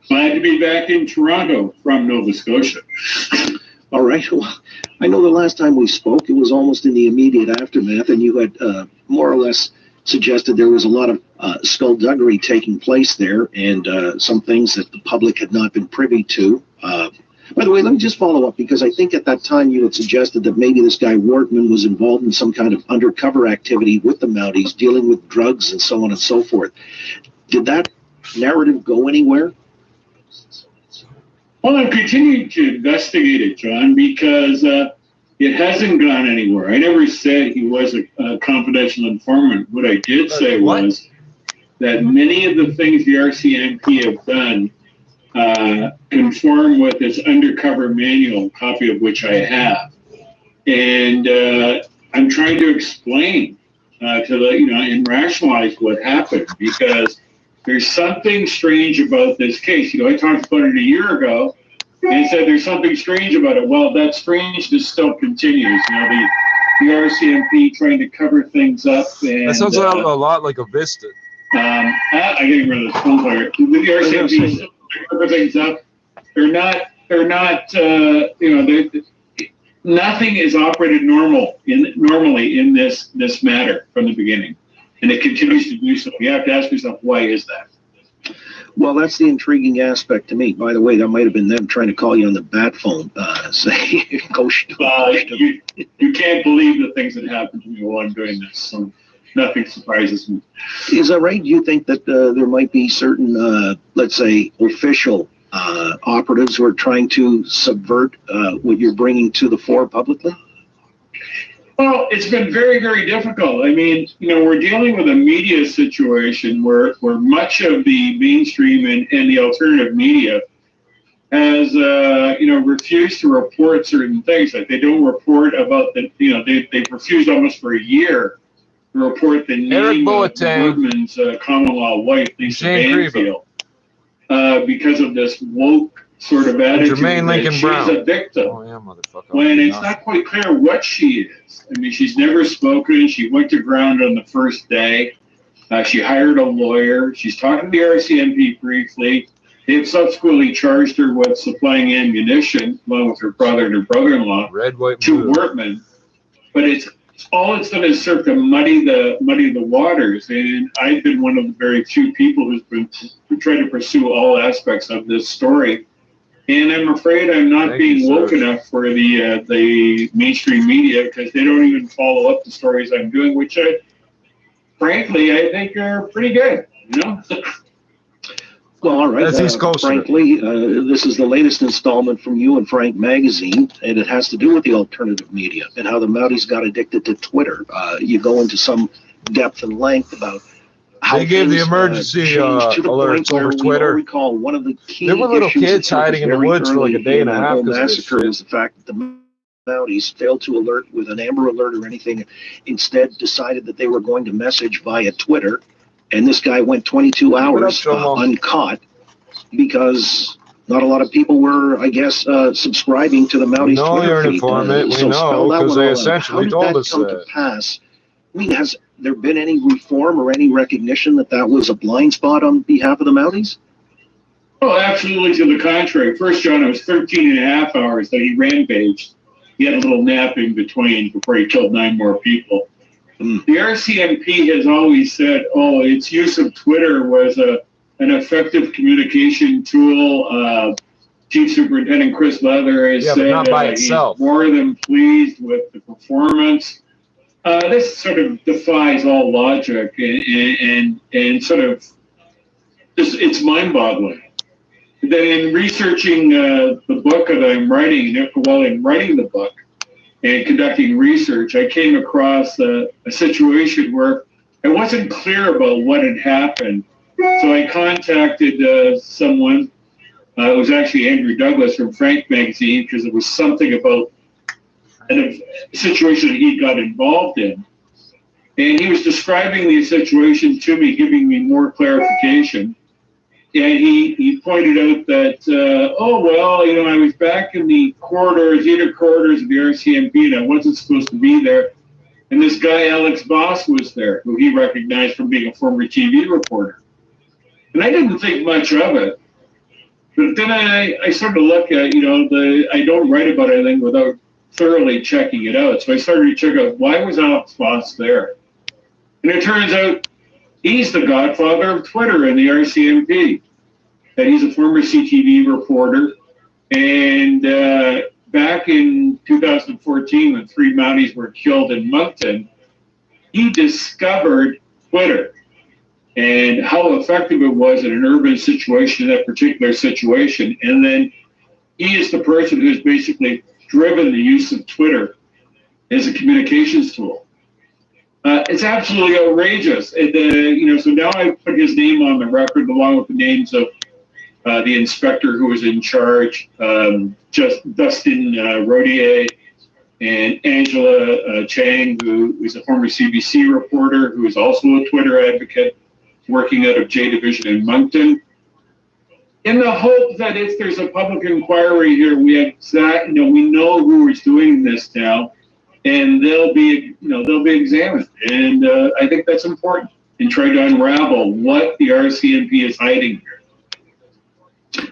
Glad to be back in Toronto from Nova Scotia. All right. Well, I know the last time we spoke, it was almost in the immediate aftermath, and you had more or less suggested there was a lot of skullduggery taking place there, and some things that the public had not been privy to. By the way, let me just follow up, because I think at that time you had suggested that maybe this guy Wortman was involved in some kind of undercover activity with the Mounties, dealing with drugs and so on and so forth. Did that narrative go anywhere? Well, I'm continuing to investigate it, John, because it hasn't gone anywhere. I never said he was a confidential informant. What I did say was that many of the things the RCMP have done conform with this undercover manual, copy of which I have. And I'm trying to explain and rationalize what happened, because there's something strange about this case. I talked about it a year ago and said there's something strange about it. Well, that strangeness still continues. The RCMP trying to cover things up. And, that sounds a lot like a Vista. I'm getting rid of the phone player. The RCMP cover things up. Nothing is operated normally in this matter from the beginning. And it continues to do so. You have to ask yourself, why is that? Well, that's the intriguing aspect to me. By the way, that might have been them trying to call you on the bat phone, say, you can't believe the things that happen to me while I'm doing this, so nothing surprises me. Is that right? Do you think that there might be certain, let's say, official operatives who are trying to subvert what you're bringing to the fore publicly? Well, it's been very, very difficult. I mean, we're dealing with a media situation where much of the mainstream and the alternative media has, refused to report certain things. Like they don't report about they've refused almost for a year to report the name of Woodman's common-law wife, Lisa Banfield, because of this woke sort of attitude that she's a victim. Oh, yeah, motherfucker. When it's not quite clear what she is. I mean, she's never spoken. She went to ground on the first day. She hired a lawyer. She's talking to the RCMP briefly. They've subsequently charged her with supplying ammunition, along with her brother and her brother-in-law, to Wortman. But all it's done is serve to muddy the waters. And I've been one of the very few people who tried to pursue all aspects of this story. And I'm afraid I'm not being woke enough for the mainstream media, because they don't even follow up the stories I'm doing, which frankly, I think are pretty good, Well, all right. Frankly, this is the latest installment from you and Frank magazine, and it has to do with the alternative media and how the Mounties got addicted to Twitter. You go into some depth and length about how they gave the emergency alerts over Twitter. Recall one of the key there were little kids hiding in the woods for like a day and a half. The massacre was the fact that the Mounties failed to alert with an Amber Alert or anything. Instead, decided that they were going to message via Twitter. And this guy went 22 hours uncaught because not a lot of people were, I guess, subscribing to the Mounties Twitter feed. We know, because they essentially told us that. Pass? I mean, has there been any reform or any recognition that that was a blind spot on behalf of the Mounties? Oh, absolutely to the contrary. First, John, it was 13 and a half hours that he rampaged. He had a little nap in between before he killed 9 more people. The RCMP has always said, its use of Twitter was an effective communication tool. Chief Superintendent Chris Leather has said he's more than pleased with the performance. This sort of defies all logic and sort of, it's mind-boggling. Then in researching the book that I'm writing, while I'm writing the book and conducting research, I came across a situation where I wasn't clear about what had happened. So I contacted someone. It was actually Andrew Douglas from Frank magazine, because it was something about a situation that he got involved in. And he was describing the situation to me, giving me more clarification. And he pointed out that, I was back in the inner corridors of the RCMP, and I wasn't supposed to be there. And this guy, Alex Voss, was there, who he recognized from being a former TV reporter. And I didn't think much of it. But then I started to look at, I don't write about anything without thoroughly checking it out. So I started to check out, why was Alex Voss there? And it turns out he's the godfather of Twitter in the RCMP. And he's a former CTV reporter. And back in 2014, when 3 Mounties were killed in Moncton, he discovered Twitter and how effective it was in an urban situation, that particular situation. And then he is the person who's basically driven the use of Twitter as a communications tool. It's absolutely outrageous. So now I put his name on the record along with the names of the inspector who was in charge, just Dustin Rodier, and Angela Chang, who is a former CBC reporter, who is also a Twitter advocate, working out of J Division in Moncton, in the hope that if there's a public inquiry here, we know who is doing this now, and they'll be examined. And I think that's important in trying to unravel what the RCMP is hiding here.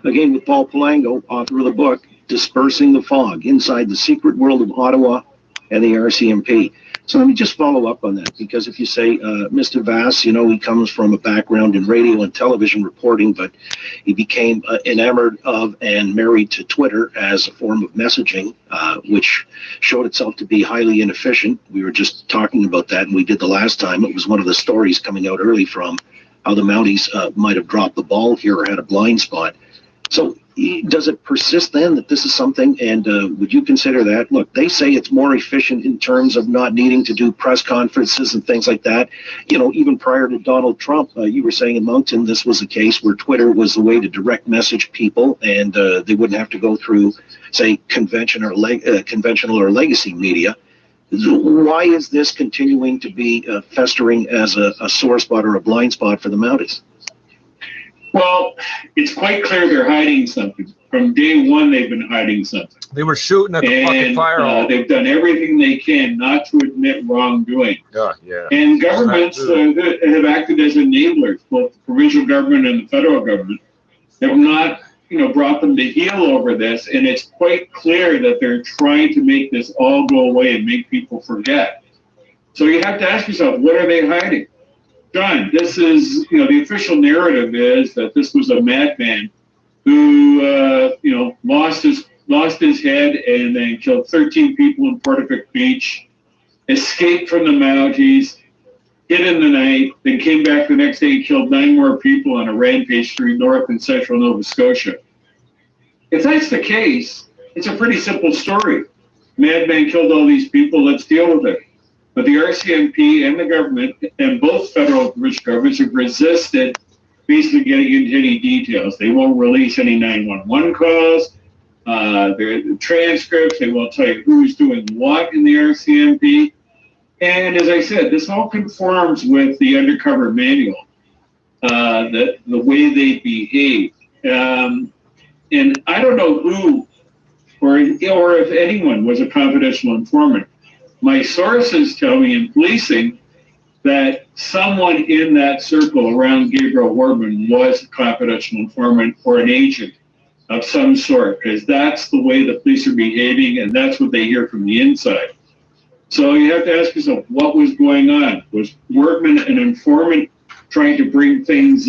Again, with Paul Palango, author of the book, Dispersing the Fog, Inside the Secret World of Ottawa and the RCMP. So let me just follow up on that, because if you say, Mr. Vass, you know, he comes from a background in radio and television reporting, but he became enamored of and married to Twitter as a form of messaging, which showed itself to be highly inefficient. We were just talking about that, and we did the last time. It was one of the stories coming out early from how the Mounties might have dropped the ball here or had a blind spot. So does it persist then that this is something, and would you consider that? Look, they say it's more efficient in terms of not needing to do press conferences and things like that. You know, even prior to Donald Trump, you were saying in Moncton this was a case where Twitter was the way to direct message people, and they wouldn't have to go through, say, conventional or legacy media. Why is this continuing to be festering as a sore spot or a blind spot for the Mounties? Well, it's quite clear they're hiding something. From day one, they've been hiding something. They were shooting at the fucking firewall. They've done everything they can not to admit wrongdoing. Yeah. And governments have acted as enablers, both the provincial government and the federal government, have not, brought them to heel over this. And it's quite clear that they're trying to make this all go away and make people forget. So you have to ask yourself, what are they hiding? John, this is, the official narrative is that this was a madman who, lost his head and then killed 13 people in Portapic Beach, escaped from the Mounties, hid in the night, then came back the next day and killed 9 more people on a rampage through North and Central Nova Scotia. If that's the case, it's a pretty simple story. Madman killed all these people, let's deal with it. But the RCMP and the government, and both federal and provincial governments, have resisted basically getting into any details. They won't release any 911 calls, the transcripts, they won't tell you who's doing what in the RCMP. And as I said, this all conforms with the undercover manual, the way they behave. And I don't know who or if anyone was a confidential informant. My sources tell me in policing that someone in that circle around Gabriel Horman was a confidential informant or an agent of some sort, because that's the way the police are behaving and that's what they hear from the inside. So you have to ask yourself, what was going on? Was Workman an informant trying to bring things,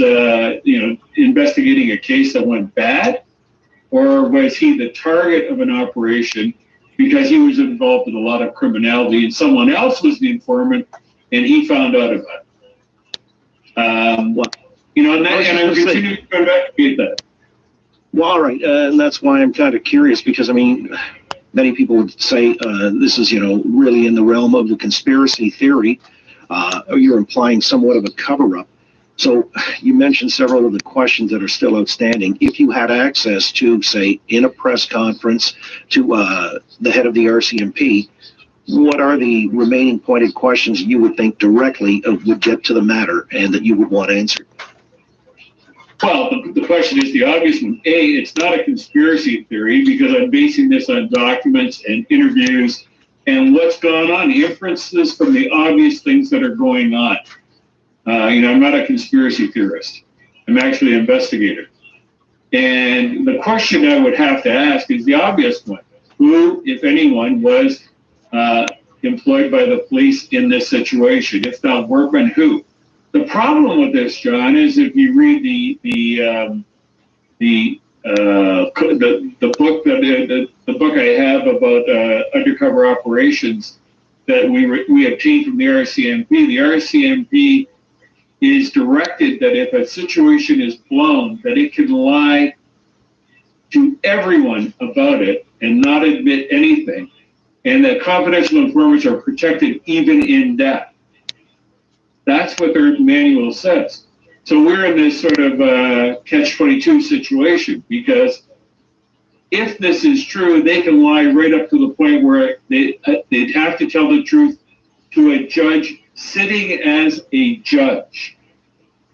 investigating a case that went bad? Or was he the target of an operation because he was involved in a lot of criminality and someone else was the informant and he found out about it? And I continue to investigate that. Well, all right, and that's why I'm kind of curious, because, many people would say this is, really in the realm of the conspiracy theory. You're implying somewhat of a cover-up. So you mentioned several of the questions that are still outstanding. If you had access to, say, in a press conference to the head of the RCMP, what are the remaining pointed questions you would think directly would get to the matter and that you would want answered? Well, the question is the obvious one. A, it's not a conspiracy theory because I'm basing this on documents and interviews and what's gone on, inferences from the obvious things that are going on. I'm not a conspiracy theorist. I'm actually an investigator. And the question I would have to ask is the obvious one. Who, if anyone, was employed by the police in this situation? If not Workman, who? The problem with this, John, is if you read the book I have about undercover operations that we obtained from the RCMP is directed that if a situation is blown, that it can lie to everyone about it and not admit anything, and that confidential informants are protected even in death. That's what their manual says. So we're in this sort of catch-22 situation, because if this is true, they can lie right up to the point where they'd have to tell the truth to a judge sitting as a judge,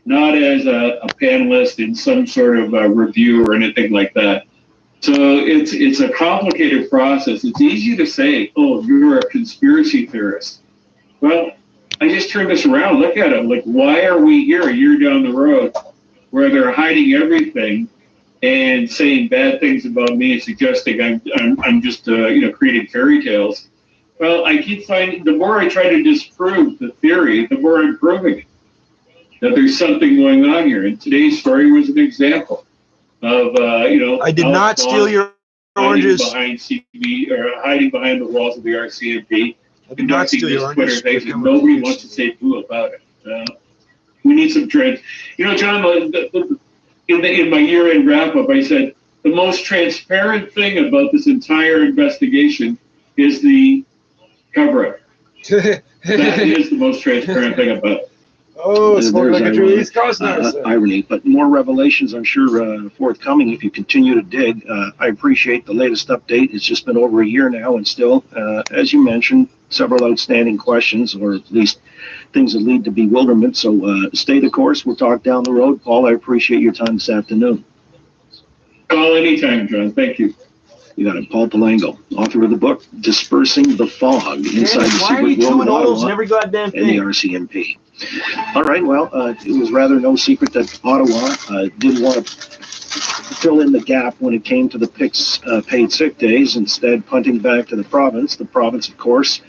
not as a panelist in some sort of review or anything like that. So it's a complicated process. It's easy to say, oh, you're a conspiracy theorist. Well, I just turn this around, look at it. Like, why are we here a year down the road where they're hiding everything and saying bad things about me and suggesting I'm just creating fairy tales? Well, I keep finding, the more I try to disprove the theory, the more I'm proving it, that there's something going on here. And today's story was an example of, I did not steal your oranges. Behind CB, or hiding behind the walls of the RCMP. I did not steal your oranges. Twitter thing, nobody wants to say boo about it. We need some trends. John, in my year-end wrap-up, I said, the most transparent thing about this entire investigation is the cover-up. That is the most transparent thing about it. Oh, smoke like a tree. East Coast irony, but more revelations, I'm sure, forthcoming if you continue to dig. I appreciate the latest update. It's just been over a year now, and still, as you mentioned, several outstanding questions, or at least things that lead to bewilderment. So stay the course. We'll talk down the road. Paul, I appreciate your time this afternoon. Call anytime, John. Thank you. You got it, Paul Palango, author of the book Dispersing the Fog Inside the Secret World of Ottawa and the RCMP. All right, well, it was rather no secret that Ottawa didn't want to fill in the gap when it came to the paid sick days, instead punting back to the province. The province, of course,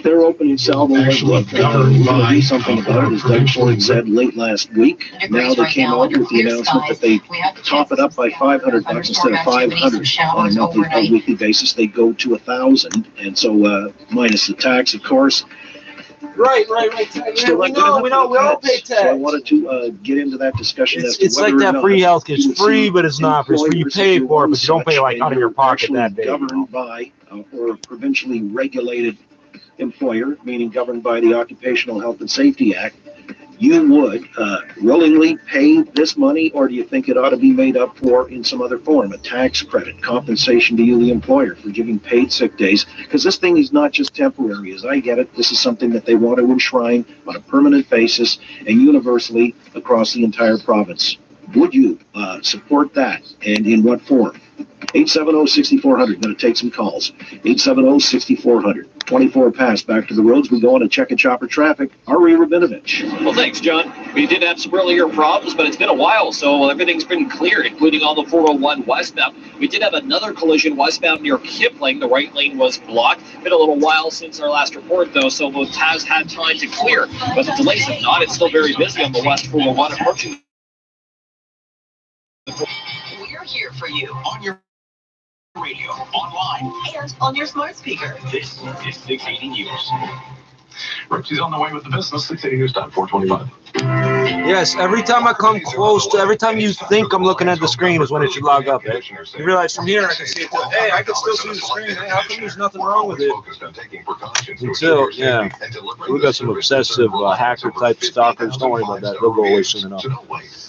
their opening salvo was, look, we're going to do something about it, as Doug Ford said late last week. Now they came out with the announcement that they top it up by $500 instead of $500 on a monthly or weekly basis. They go to $1,000, and so minus the tax, of course. Right. Yeah, we know, we all pay tax. So I wanted to get into that discussion. It's like that free health care. It's free, but it's not free. It's free, you pay for it, but you don't pay like out of your pocket that day. Governed by or provincially regulated employer, meaning governed by the Occupational Health and Safety Act, you would willingly pay this money, or do you think it ought to be made up for in some other form, a tax credit, compensation to you, the employer, for giving paid sick days? Because this thing is not just temporary, as I get it. This is something that they want to enshrine on a permanent basis and universally across the entire province. Would you support that, and in what form? 870-6400. Going to take some calls. 870-6400. 24 past. Back to the roads. We go on to check and chopper traffic. Ari Rabinovich. Well, thanks, John. We did have some earlier problems, but it's been a while, so everything's been cleared, including all the 401 westbound. We did have another collision westbound near Kipling. The right lane was blocked. Been a little while since our last report, though, so it has had time to clear. But the delays have not. It's still very busy on the west 401 approaching. We're here for you on your radio, online, and on your smart speaker. This is 680 News. Richie's on the way with the business. 680 News time, 425. Yes, every time I come close to, every time you think I'm looking at the screen is when it should log up. Eh? You realize from here I can see it. Hey, I can still see the screen. Hey, how come there's nothing wrong with it? Until, yeah, we got some obsessive hacker type stalkers. Don't worry about that. They'll go away soon enough.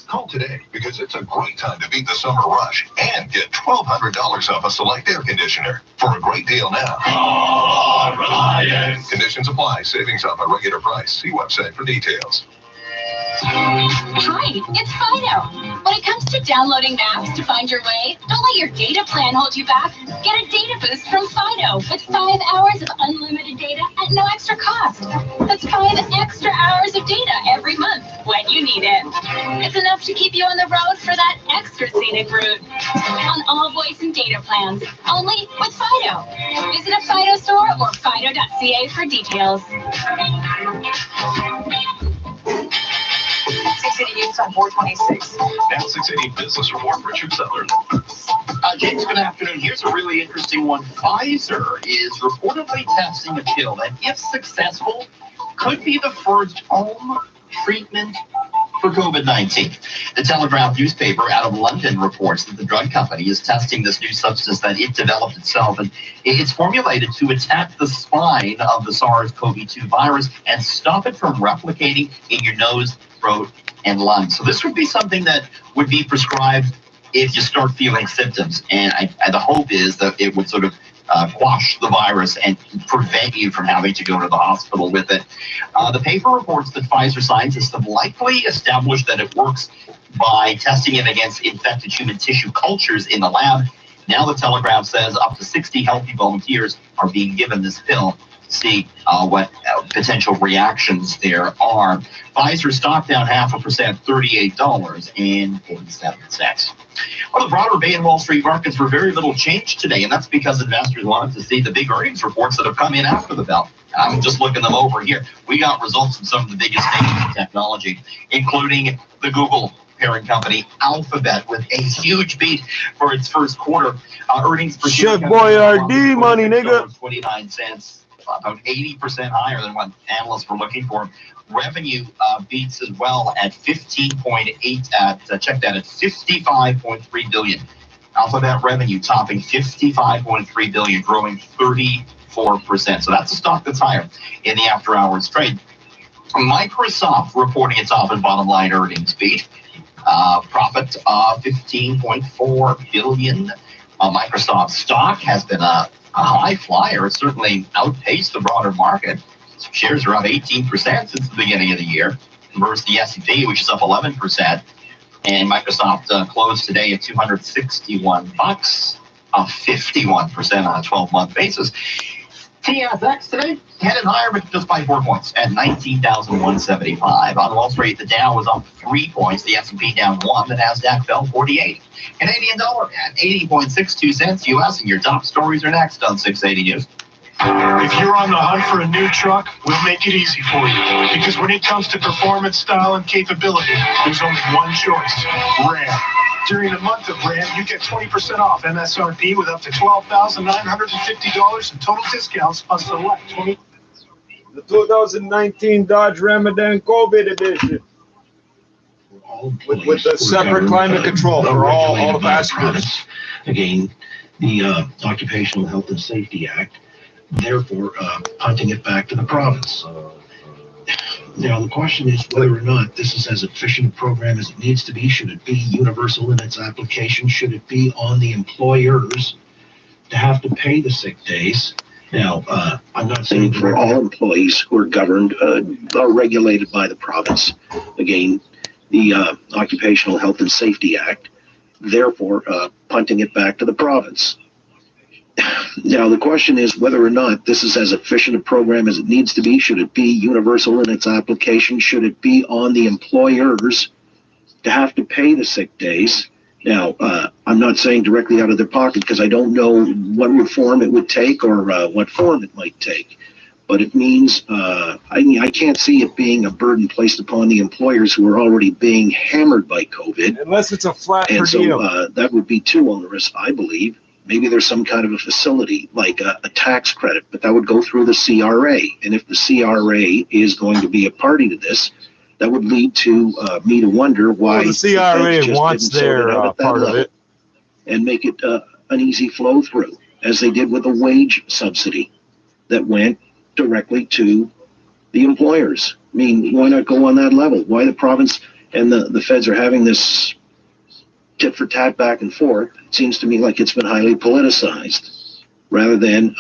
Call today because it's a great time to beat the summer rush and get $1,200 off a select air conditioner for a great deal now. Conditions apply. Savings off a regular price. See website for details. Hi, it's Fido. When it comes to downloading maps to find your way, don't let your data plan hold you back. Get a data boost from Fido with 5 hours of unlimited data at no extra cost. That's 5 extra hours of data every month when you need it. It's enough to keep you on the road for that extra scenic route. On all voice and data plans, only with Fido. Visit a Fido store or fido.ca for details. 680 News on 426. Now 680 Business Report, Richard Sutherland. James, good afternoon. Here's a really interesting one. Pfizer is reportedly testing a pill that, if successful, could be the first home treatment for COVID-19. The Telegraph newspaper out of London reports that the drug company is testing this new substance that it developed itself, and it's formulated to attack the spine of the SARS-CoV-2 virus and stop it from replicating in your nose, throat, and lungs. So this would be something that would be prescribed if you start feeling symptoms, and the hope is that it would sort of quash the virus and prevent you from having to go to the hospital with it. The paper reports that Pfizer scientists have likely established that it works by testing it against infected human tissue cultures in the lab. Now the Telegraph says up to 60 healthy volunteers are being given this pill see what potential reactions there are. Pfizer stock down 0.5%, $38.47. Well, the broader Bay and Wall Street markets were very little change today, and that's because investors wanted to see the big earnings reports that have come in after the bell. I'm just looking them over here. We got results from some of the biggest names in technology, including the Google parent company Alphabet, with a huge beat for its first quarter. Earnings per share. Chef Boyardee money, nigga. 29 cents, about 80% higher than what analysts were looking for. Revenue beats as well at 15.8 check that at 55.3 billion. Alphabet revenue topping 55.3 billion, growing 34%. So that's a stock that's higher in the after hours trade. Microsoft reporting its top and bottom line earnings beat. Profit of 15.4 billion. Microsoft stock has been a high flyer. It's certainly outpaced the broader market. Shares are up 18% since the beginning of the year versus the S&P, which is up 11%. And Microsoft closed today at $261, up 51% on a 12-month basis. TSX today headed higher, but just by 4 points at 19,175. On Wall Street, the Dow was up 3 points, the S&P down 1, the Nasdaq fell 48. Canadian dollar at 80.62 cents US, and your top stories are next on 680 News. If you're on the hunt for a new truck, we'll make it easy for you. Because when it comes to performance, style, and capability, there's only one choice: Ram. During the month of Ram, you get 20% off MSRP with up to $12,950 in total discounts on select 20. The 2019 Dodge Ramadan COVID edition. With the separate climate control for all the passengers. Again, the Occupational Health and Safety Act, therefore punting it back to the province. Now, the question is whether or not this is as efficient a program as it needs to be. Should it be universal in its application? Should it be on the employers to have to pay the sick days? Now, I'm not saying for all employees who are governed, are regulated by the province. Again, the Occupational Health and Safety Act, therefore punting it back to the province. Now, the question is whether or not this is as efficient a program as it needs to be. Should it be universal in its application? Should it be on the employers to have to pay the sick days? Now, I'm not saying directly out of their pocket because I don't know what reform it would take or what form it might take. But it means, I can't see it being a burden placed upon the employers who are already being hammered by COVID. Unless it's a flat per And so diem. that would be too onerous, I believe. Maybe there's some kind of a facility, like a tax credit, but that would go through the CRA. And if the CRA is going to be a party to this, that would lead to me to wonder why the CRA just wants didn't sort it their out at that part of level it. and make it an easy flow through, as they did with the wage subsidy that went directly to the employers. I mean, why not go on that level? Why the province and the feds are having this tit for tat back and forth? It seems to me like it's been highly politicized rather than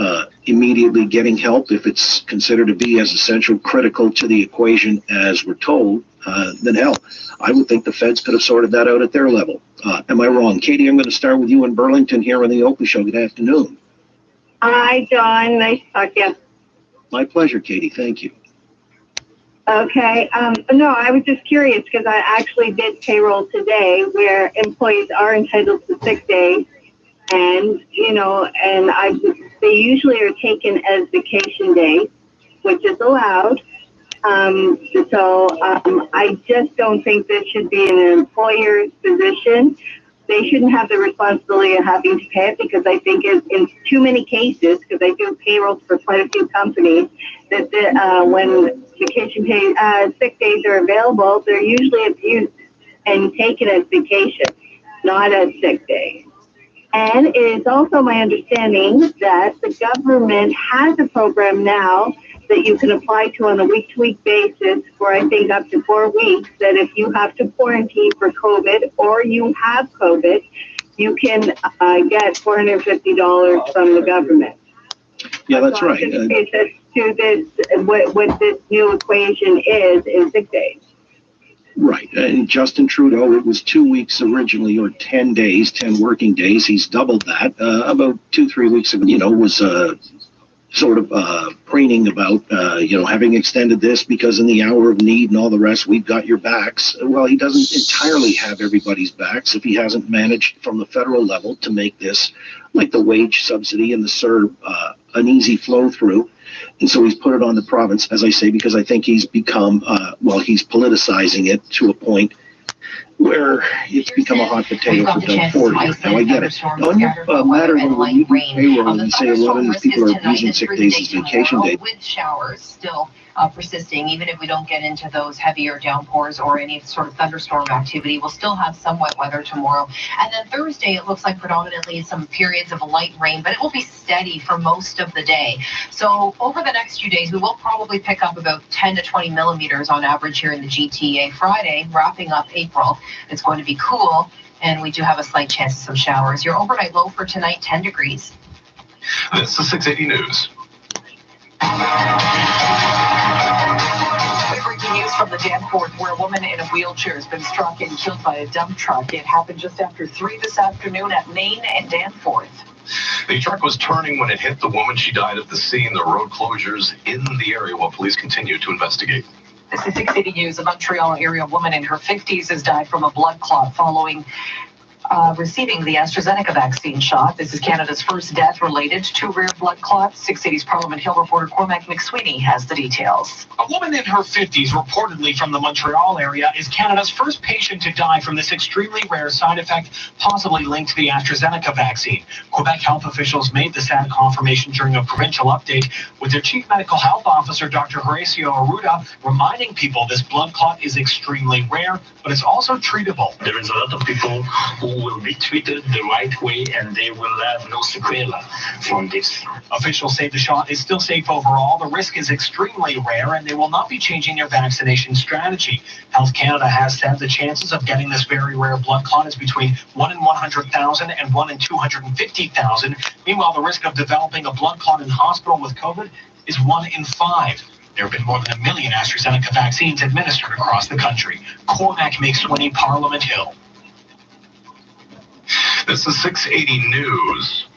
immediately getting help if it's considered to be as essential, critical to the equation as we're told. Then hell, I would think the feds could have sorted that out at their level. Am I wrong? Katie, I'm going to start with you in Burlington here on the Oakley Show. Good afternoon. Hi, John. Nice to talk to you. My pleasure, Katie. Thank you. Okay. No, I was just curious because I actually did payroll today where employees are entitled to sick days, and they usually are taken as vacation days, which is allowed. I just don't think this should be an employer's position. They shouldn't have the responsibility of having to pay it, because I think in too many cases, because I do payroll for quite a few companies, that when vacation pay sick days are available, they're usually abused and taken as vacation, not as sick days. And it is also my understanding that the government has a program now that you can apply to on a week-to-week basis for, I think, up to 4 weeks, that if you have to quarantine for COVID or you have COVID, you can get $450 from the government. Yeah, that's right. To this, what this new equation is sick days. Right. And Justin Trudeau, it was 2 weeks originally, or 10 days, 10 working days. He's doubled that. About 2-3 weeks ago, was sort of preening about, having extended this because in the hour of need and all the rest, we've got your backs. Well, he doesn't entirely have everybody's backs if he hasn't managed from the federal level to make this, like the wage subsidy and the CERB, an easy flow through. And so he's put it on the province, as I say, because I think he's become, he's politicizing it to a point where it's become a hot potato for Doug Ford here. Now, I get it. On your matter of when you do payroll, you say a lot of these people are using sick days as vacation days. With showers still persisting, even if we don't get into those heavier downpours or any sort of thunderstorm activity, we'll still have some wet weather tomorrow. And then Thursday, it looks like predominantly some periods of light rain, but it will be steady for most of the day. So over the next few days, we will probably pick up about 10 to 20 millimeters on average here in the GTA. Friday, wrapping up April, it's going to be cool, and we do have a slight chance of some showers. Your overnight low for tonight, 10 degrees. This is 680 News. Breaking news from the Danforth, where a woman in a wheelchair has been struck and killed by a dump truck. It happened just after 3 this afternoon at Main and Danforth. The truck was turning when it hit the woman. She died at the scene. The road closures in the area while police continue to investigate. This is 680 News. A Montreal area woman in her 50s has died from a blood clot following receiving the AstraZeneca vaccine shot. This is Canada's first death related to rare blood clots. 680's Parliament Hill reporter Cormac McSweeney has the details. A woman in her 50s, reportedly from the Montreal area, is Canada's first patient to die from this extremely rare side effect, possibly linked to the AstraZeneca vaccine. Quebec health officials made the sad confirmation during a provincial update with their chief medical health officer, Dr. Horacio Arruda, reminding people this blood clot is extremely rare, but it's also treatable. There is a lot of people who will be treated the right way and they will have no sequelae from this. Officials say the shot is still safe overall. The risk is extremely rare and they will not be changing their vaccination strategy. Health Canada has said the chances of getting this very rare blood clot is between 1 in 100,000 and 1 in 250,000. Meanwhile, the risk of developing a blood clot in hospital with COVID is 1 in 5. There have been more than 1 million AstraZeneca vaccines administered across the country. Cormac McSweeney, Parliament Hill. This is 680 News.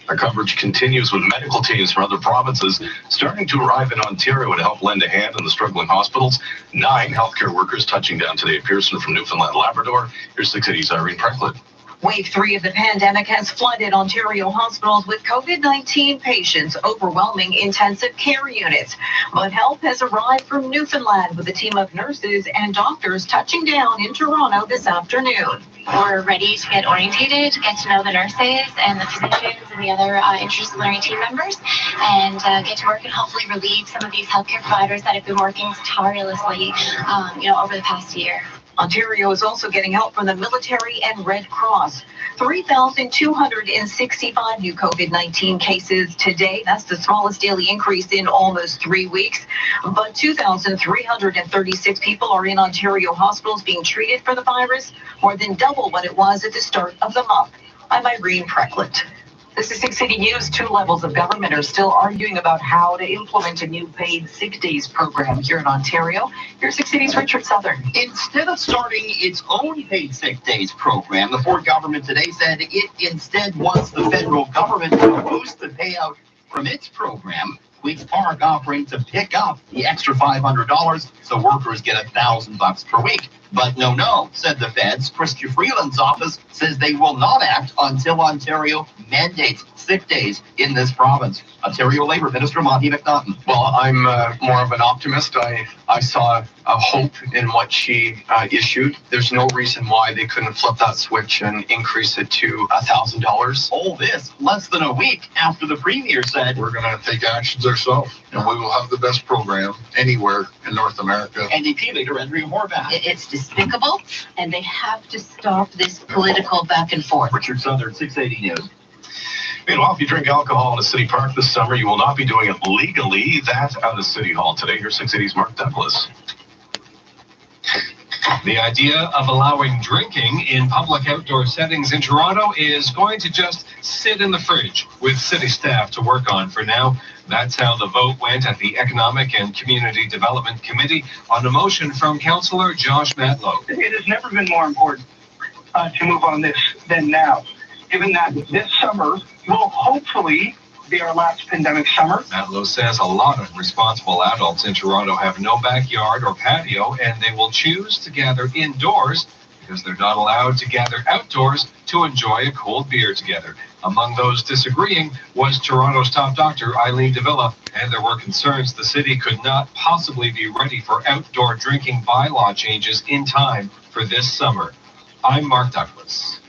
Our coverage continues with medical teams from other provinces starting to arrive in Ontario to help lend a hand in the struggling hospitals. 9 healthcare workers touching down today at Pearson from Newfoundland, Labrador. Here's 680's Irene Precklett. Wave 3 of the pandemic has flooded Ontario hospitals with COVID-19 patients, overwhelming intensive care units. But help has arrived from Newfoundland with a team of nurses and doctors touching down in Toronto this afternoon. We're ready to get orientated, get to know the nurses and the physicians and the other interdisciplinary team members, and get to work and hopefully relieve some of these healthcare providers that have been working tirelessly, over the past year. Ontario is also getting help from the military and Red Cross. 3,265 new COVID-19 cases today. That's the smallest daily increase in almost 3 weeks. But 2,336 people are in Ontario hospitals being treated for the virus, more than double what it was at the start of the month. I'm Irene Precklett. This is 680 News. 2 levels of government are still arguing about how to implement a new paid sick days program here in Ontario. Here's 680's Richard Southern. Instead of starting its own paid sick days program, the Ford government today said it instead wants the federal government to boost the payout from its program. Queen's Park offering to pick up the extra $500 so workers get $1,000 per week. But no, said the feds. Chrystia Freeland's office says they will not act until Ontario mandates sick days in this province. Ontario Labour Minister Monty McNaughton. Well, I'm more of an optimist. I saw a hope in what she issued. There's no reason why they couldn't flip that switch and increase it to $1,000. All this less than a week after the Premier said, we're going to take actions ourselves, and we will have the best program anywhere in North America. NDP leader Andrea Horvath. It's despicable, and they have to stop this political back and forth. Richard Southern, 680 News. Meanwhile, if you drink alcohol in a city park this summer, you will not be doing it legally. That out of City Hall today. Here's 680's Mark Douglas. The idea of allowing drinking in public outdoor settings in Toronto is going to just sit in the fridge with city staff to work on for now. That's how the vote went at the Economic and Community Development Committee on a motion from Councillor Josh Matlow. It has never been more important to move on this than now, given that this summer will hopefully be our last pandemic summer. Matlow says a lot of responsible adults in Toronto have no backyard or patio, and they will choose to gather indoors because they're not allowed to gather outdoors to enjoy a cold beer together. Among those disagreeing was Toronto's top doctor, Eileen de Villa, and there were concerns the city could not possibly be ready for outdoor drinking bylaw changes in time for this summer. I'm Mark Douglas.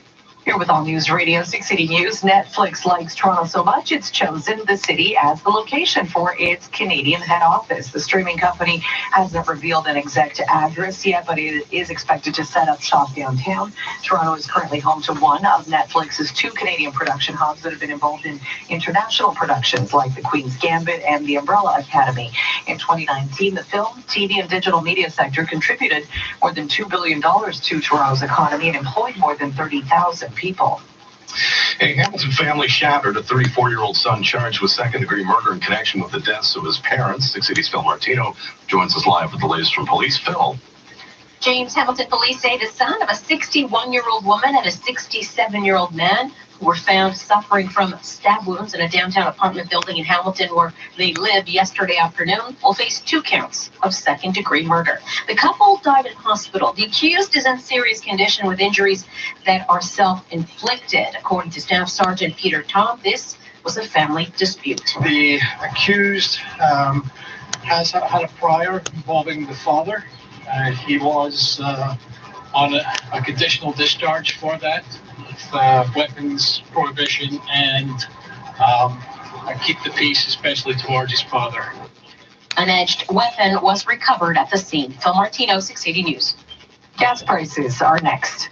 Here with All News Radio 680 News, Netflix likes Toronto so much it's chosen the city as the location for its Canadian head office. The streaming company hasn't revealed an exact address yet, but it is expected to set up shop downtown. Toronto is currently home to one of Netflix's 2 Canadian production hubs that have been involved in international productions like The Queen's Gambit and The Umbrella Academy. In 2019, the film, TV, and digital media sector contributed more than $2 billion to Toronto's economy and employed more than 30,000 people. A Hamilton family shattered. A 34-year-old son charged with second-degree murder in connection with the deaths of his parents. 6 Cities Phil Martino joins us live with the latest from police. Phil. James Hamilton police say the son of a 61-year-old woman and a 67-year-old man who were found suffering from stab wounds in a downtown apartment building in Hamilton where they lived yesterday afternoon will face 2 counts of second-degree murder. The couple died in hospital. The accused is in serious condition with injuries that are self-inflicted. According to Staff Sergeant Peter Tom, this was a family dispute. The accused has had a prior involving the father. He was on a conditional discharge for that, with weapons prohibition and keep the peace, especially towards his father. An edged weapon was recovered at the scene. Phil Martino, 680 News. Gas prices are next.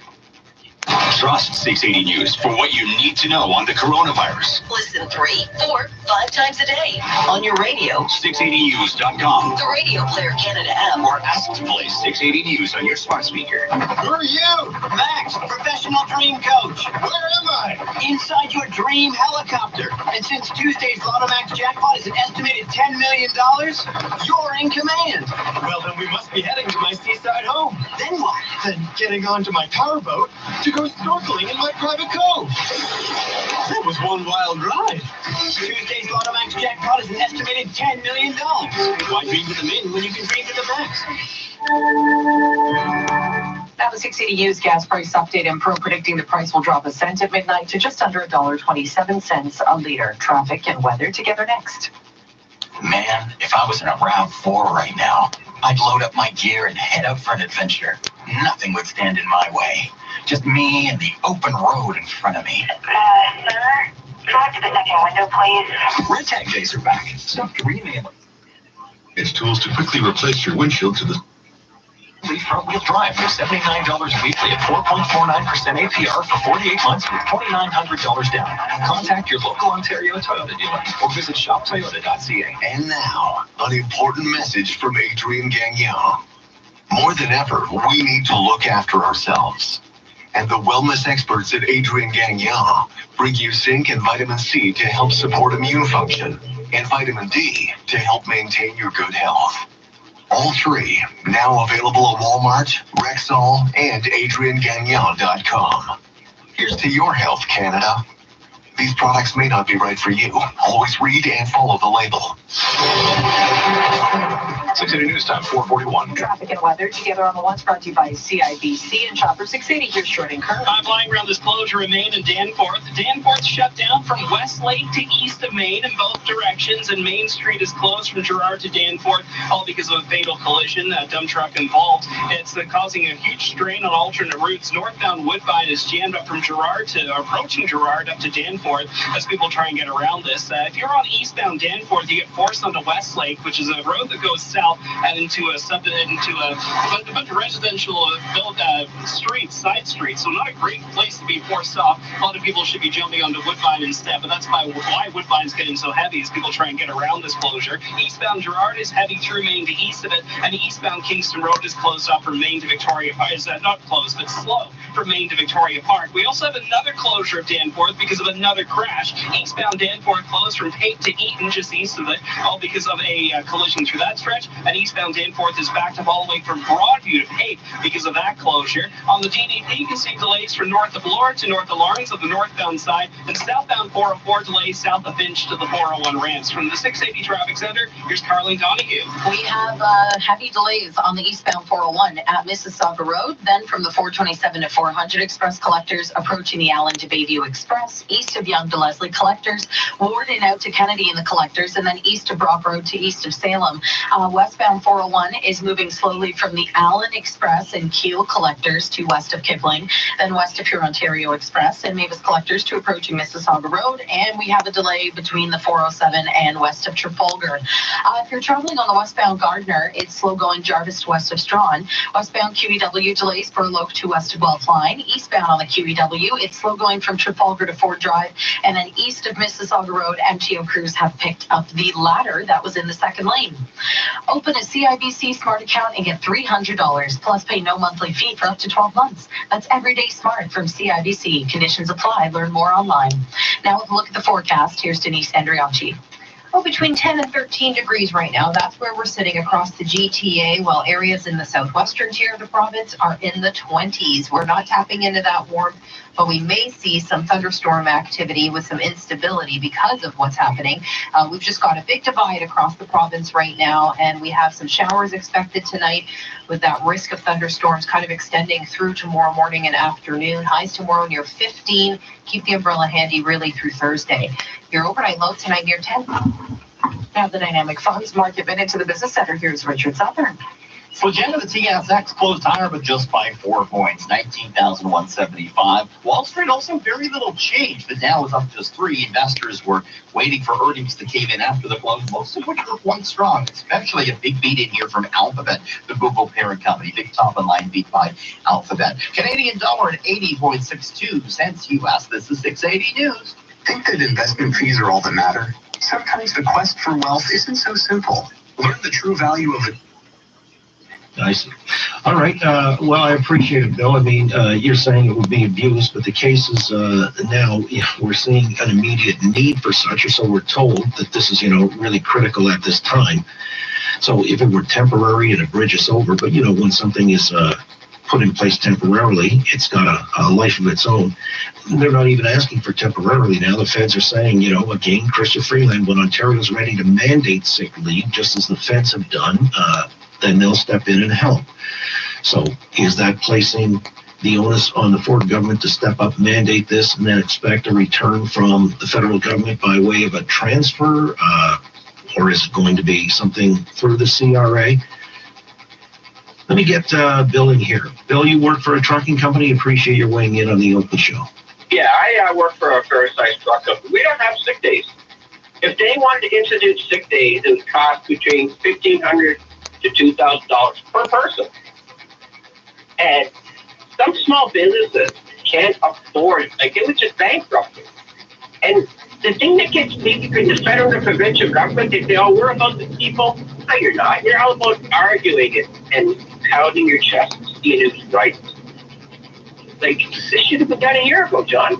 Trust 680 News for what you need to know on the coronavirus. Listen 3, 4, 5 times a day on your radio. 680news.com. The Radio Player Canada app. Or ask to play 680 News on your smart speaker. Who are you? Max, professional dream coach. Where am I? Inside your dream helicopter. And since Tuesday's Lotto Max jackpot is an estimated $10 million, you're in command. Well, then we must be heading to my seaside home. Then what? Then getting onto my powerboat to go snorkeling in my private cove. That was one wild ride. Tuesday's Lotto Max jackpot is an estimated $10 million. Why dream to the min when you can dream to the max? Now the 680 News gas price update. and Pro predicting the price will drop a cent at midnight to just under $1.27 a liter. Traffic and weather together next. Man, if I was in a RAV4 right now, I'd load up my gear and head out for an adventure. Nothing would stand in my way. Just me and the open road in front of me. Sir, drive to the second window, please. Red tag days are back. Stop dreaming. It's tools to quickly replace your windshield to the front-wheel drive for $79 weekly at 4.49% APR for 48 months with $2,900 down. Contact your local Ontario Toyota dealer or visit shoptoyota.ca. And now, an important message from Adrienne Gagnon. More than ever, we need to look after ourselves. And the wellness experts at Adrienne Gagnon bring you zinc and vitamin C to help support immune function, and vitamin D to help maintain your good health. All 3 now available at Walmart, Rexall, and AdrienneGagnon.com. Here's to your health, Canada. These products may not be right for you. Always read and follow the label. 680 News Time, 4:41. Traffic and weather together on the ones brought to you by CIBC and Shopper 680. Here's Short and Kern. Flying around this closure remain in Danforth. Danforth's shut down from Westlake to east of Main in both directions, and Main Street is closed from Gerrard to Danforth, all because of a fatal collision. A dump truck involved. It's causing a huge strain on alternate routes. Northbound Woodbine is jammed up from Gerrard to approaching Gerrard up to Danforth as people try and get around this. If you're on eastbound Danforth, you get forced onto Westlake, which is a road that goes south and into a bunch of residential streets, side streets. So not a great place to be forced off. A lot of people should be jumping onto Woodbine instead, but that's why Woodbine's getting so heavy as people try and get around this closure. Eastbound Gerrard is heavy through Main to east of it, and eastbound Kingston Road is closed off from Main to Victoria. Is not closed, but slow from Maine to Victoria Park. We also have another closure of Danforth because of another crash. Eastbound Danforth closed from Pate to Eaton, just east of it, all because of a collision through that stretch. And eastbound Danforth is backed up all the way from Broadview to Pate because of that closure. On the DDP, you can see delays from north of Lord to north of Lawrence of the northbound side, and southbound 404 delays south of Finch to the 401 ramps. From the 680 traffic center, here's Carlene Donahue. We have heavy delays on the eastbound 401 at Mississauga Road, then from the 427 to 400 express collectors approaching the Allen to Bayview Express, east of Yonge to Leslie collectors, Warden out to Kennedy in the collectors, and then east of Brock Road to east of Salem. Westbound 401 is moving slowly from the Allen Express and Keele collectors to west of Kipling, then west of Hurontario Express and Mavis collectors to approaching Mississauga Road, and we have a delay between the 407 and west of Trafalgar. If you're traveling on the westbound Gardner, it's slow going Jarvis to west of Strawn. Westbound QEW delays Burloak to west of Guelph Line. Eastbound on the QEW, it's slow going from Trafalgar to Ford Drive, and then east of Mississauga Road, MTO crews have picked up the ladder that was in the second lane. Open a CIBC Smart account and get $300, plus pay no monthly fee for up to 12 months. That's Everyday Smart from CIBC. Conditions apply. Learn more online. Now with a look at the forecast, here's Denise Andriacci. Well, between 10 and 13 degrees right now. That's where we're sitting across the GTA, while areas in the southwestern tier of the province are in the 20s. We're not tapping into that warmth, but we may see some thunderstorm activity with some instability because of what's happening. We've just got a big divide across the province right now, and we have some showers expected tonight with that risk of thunderstorms kind of extending through tomorrow morning and afternoon. Highs tomorrow near 15. Keep the umbrella handy really through Thursday. Your overnight low tonight near 10. Now the dynamic funds market minute to the business center. Here's Richard Southern. So the agenda, the TSX closed higher, but just by 4 points, 19,175. Wall Street also very little change. The Dow was up just 3. Investors were waiting for earnings to cave in after the close, most of which were quite strong, especially a big beat in here from Alphabet, the Google parent company. Big top and line beat by Alphabet. Canadian dollar at 80.62 cents US. This is 680 News. Think that investment fees are all that matter? Sometimes the quest for wealth isn't so simple. Learn the true value of it. I see. All right. Well, I appreciate it, Bill. I mean, you're saying it would be abused, but the cases now, we're seeing an immediate need for such, or so we're told that this is, really critical at this time. So if it were temporary and it bridges over, but, when something is put in place temporarily, it's got a life of its own. They're not even asking for temporarily now. The feds are saying, again, Christopher Freeland, when Ontario's ready to mandate sick leave, just as the feds have done, then they'll step in and help. So is that placing the onus on the Ford government to step up, mandate this, and then expect a return from the federal government by way of a transfer? Or is it going to be something through the CRA? Let me get Bill in here. Bill, you work for a trucking company. Appreciate your weighing in on the open show. Yeah, I work for a fair-sized truck company. We don't have sick days. If they wanted to institute sick days, it would cost between $1,500 to $2,000 per person. And some small businesses can't afford, it would just bankrupt them. And the thing that gets me between the federal and provincial government, they say, we're about the people. No, you're not. You're all about arguing it and pounding your chest and seeing who's right. This should have been done a year ago, John.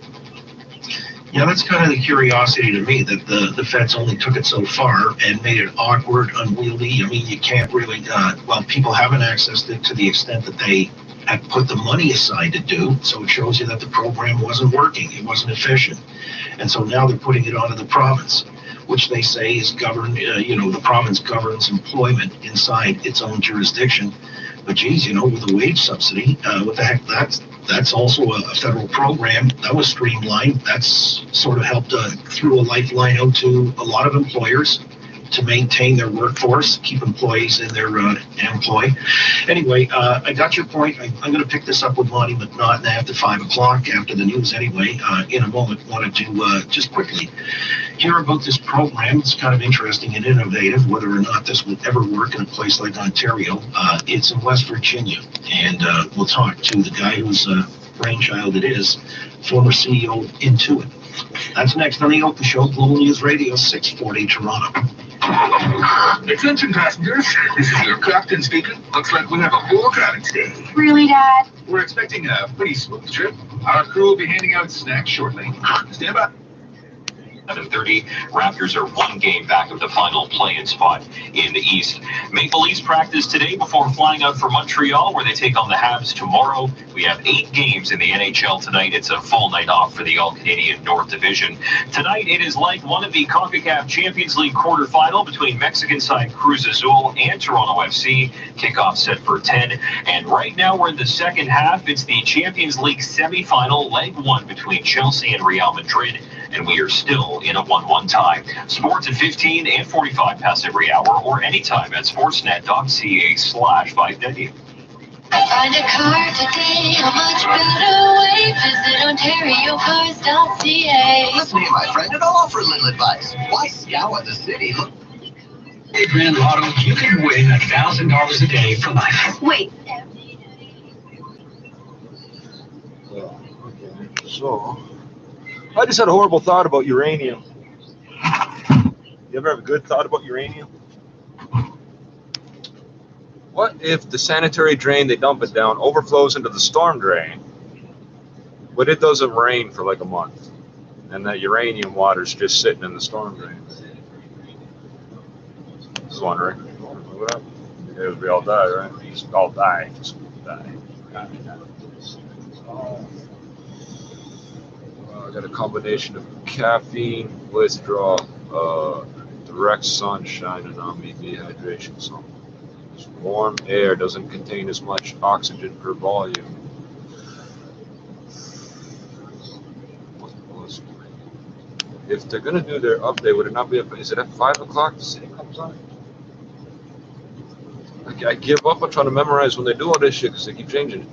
Yeah, that's kind of the curiosity to me, that the feds only took it so far and made it awkward, unwieldy. I mean, you can't really, people haven't accessed it to the extent that they had put the money aside to do, so it shows you that the program wasn't working, it wasn't efficient. And so now they're putting it onto the province, which they say is governed, the province governs employment inside its own jurisdiction. But geez, with a wage subsidy, what the heck, that's also a federal program. That was streamlined. That's sort of helped through a lifeline out to a lot of employers to maintain their workforce, keep employees in their employ. Anyway, I got your point. I'm going to pick this up with Monty McNaughton after 5 o'clock, after the news anyway, in a moment. Wanted to just quickly hear about this program. It's kind of interesting and innovative, whether or not this would ever work in a place like Ontario. It's in West Virginia, and we'll talk to the guy whose brainchild it is, former CEO Intuit. That's next on the Open Show, Global News Radio, 640 Toronto. Attention passengers, this is your captain speaking. Looks like we have a full cabin today. Really, Dad? We're expecting a pretty smooth trip. Our crew will be handing out snacks shortly. Stand by. 7:30. Raptors are one game back of the final play-in spot in the East. Maple Leafs practice today before flying out for Montreal, where they take on the Habs tomorrow. We have 8 games in the NHL tonight. It's a full night off for the All-Canadian North Division. Tonight, it is like one of the CONCACAF Champions League quarterfinal between Mexican side Cruz Azul and Toronto FC. Kickoff set for 10. And right now, we're in the second half. It's the Champions League semifinal, leg 1 between Chelsea and Real Madrid. And we are still in a 1-1 tie. Sports at 15 and 45 past every hour or anytime at sportsnet.ca/5W. Find a car today, a much better way. Visit OntarioCars.ca. Listen here, my friend, and I'll offer a little advice. Why scour the city? Look. Grand Lotto, you can win $1,000 a day for life. Wait. So, I just had a horrible thought about uranium. You ever have a good thought about uranium? What if the sanitary drain they dump it down overflows into the storm drain, but it doesn't rain for like a month, and that uranium water's just sitting in the storm drain? Just wondering. What up? We all die, right? Just all die. Just die. I got a combination of caffeine, withdrawal, direct sun shining on me, dehydration. So warm air doesn't contain as much oxygen per volume. If they're gonna do their update, would it not be up? Is it at 5 o'clock the city comes on? I give up on trying to memorize when they do all this shit because they keep changing it.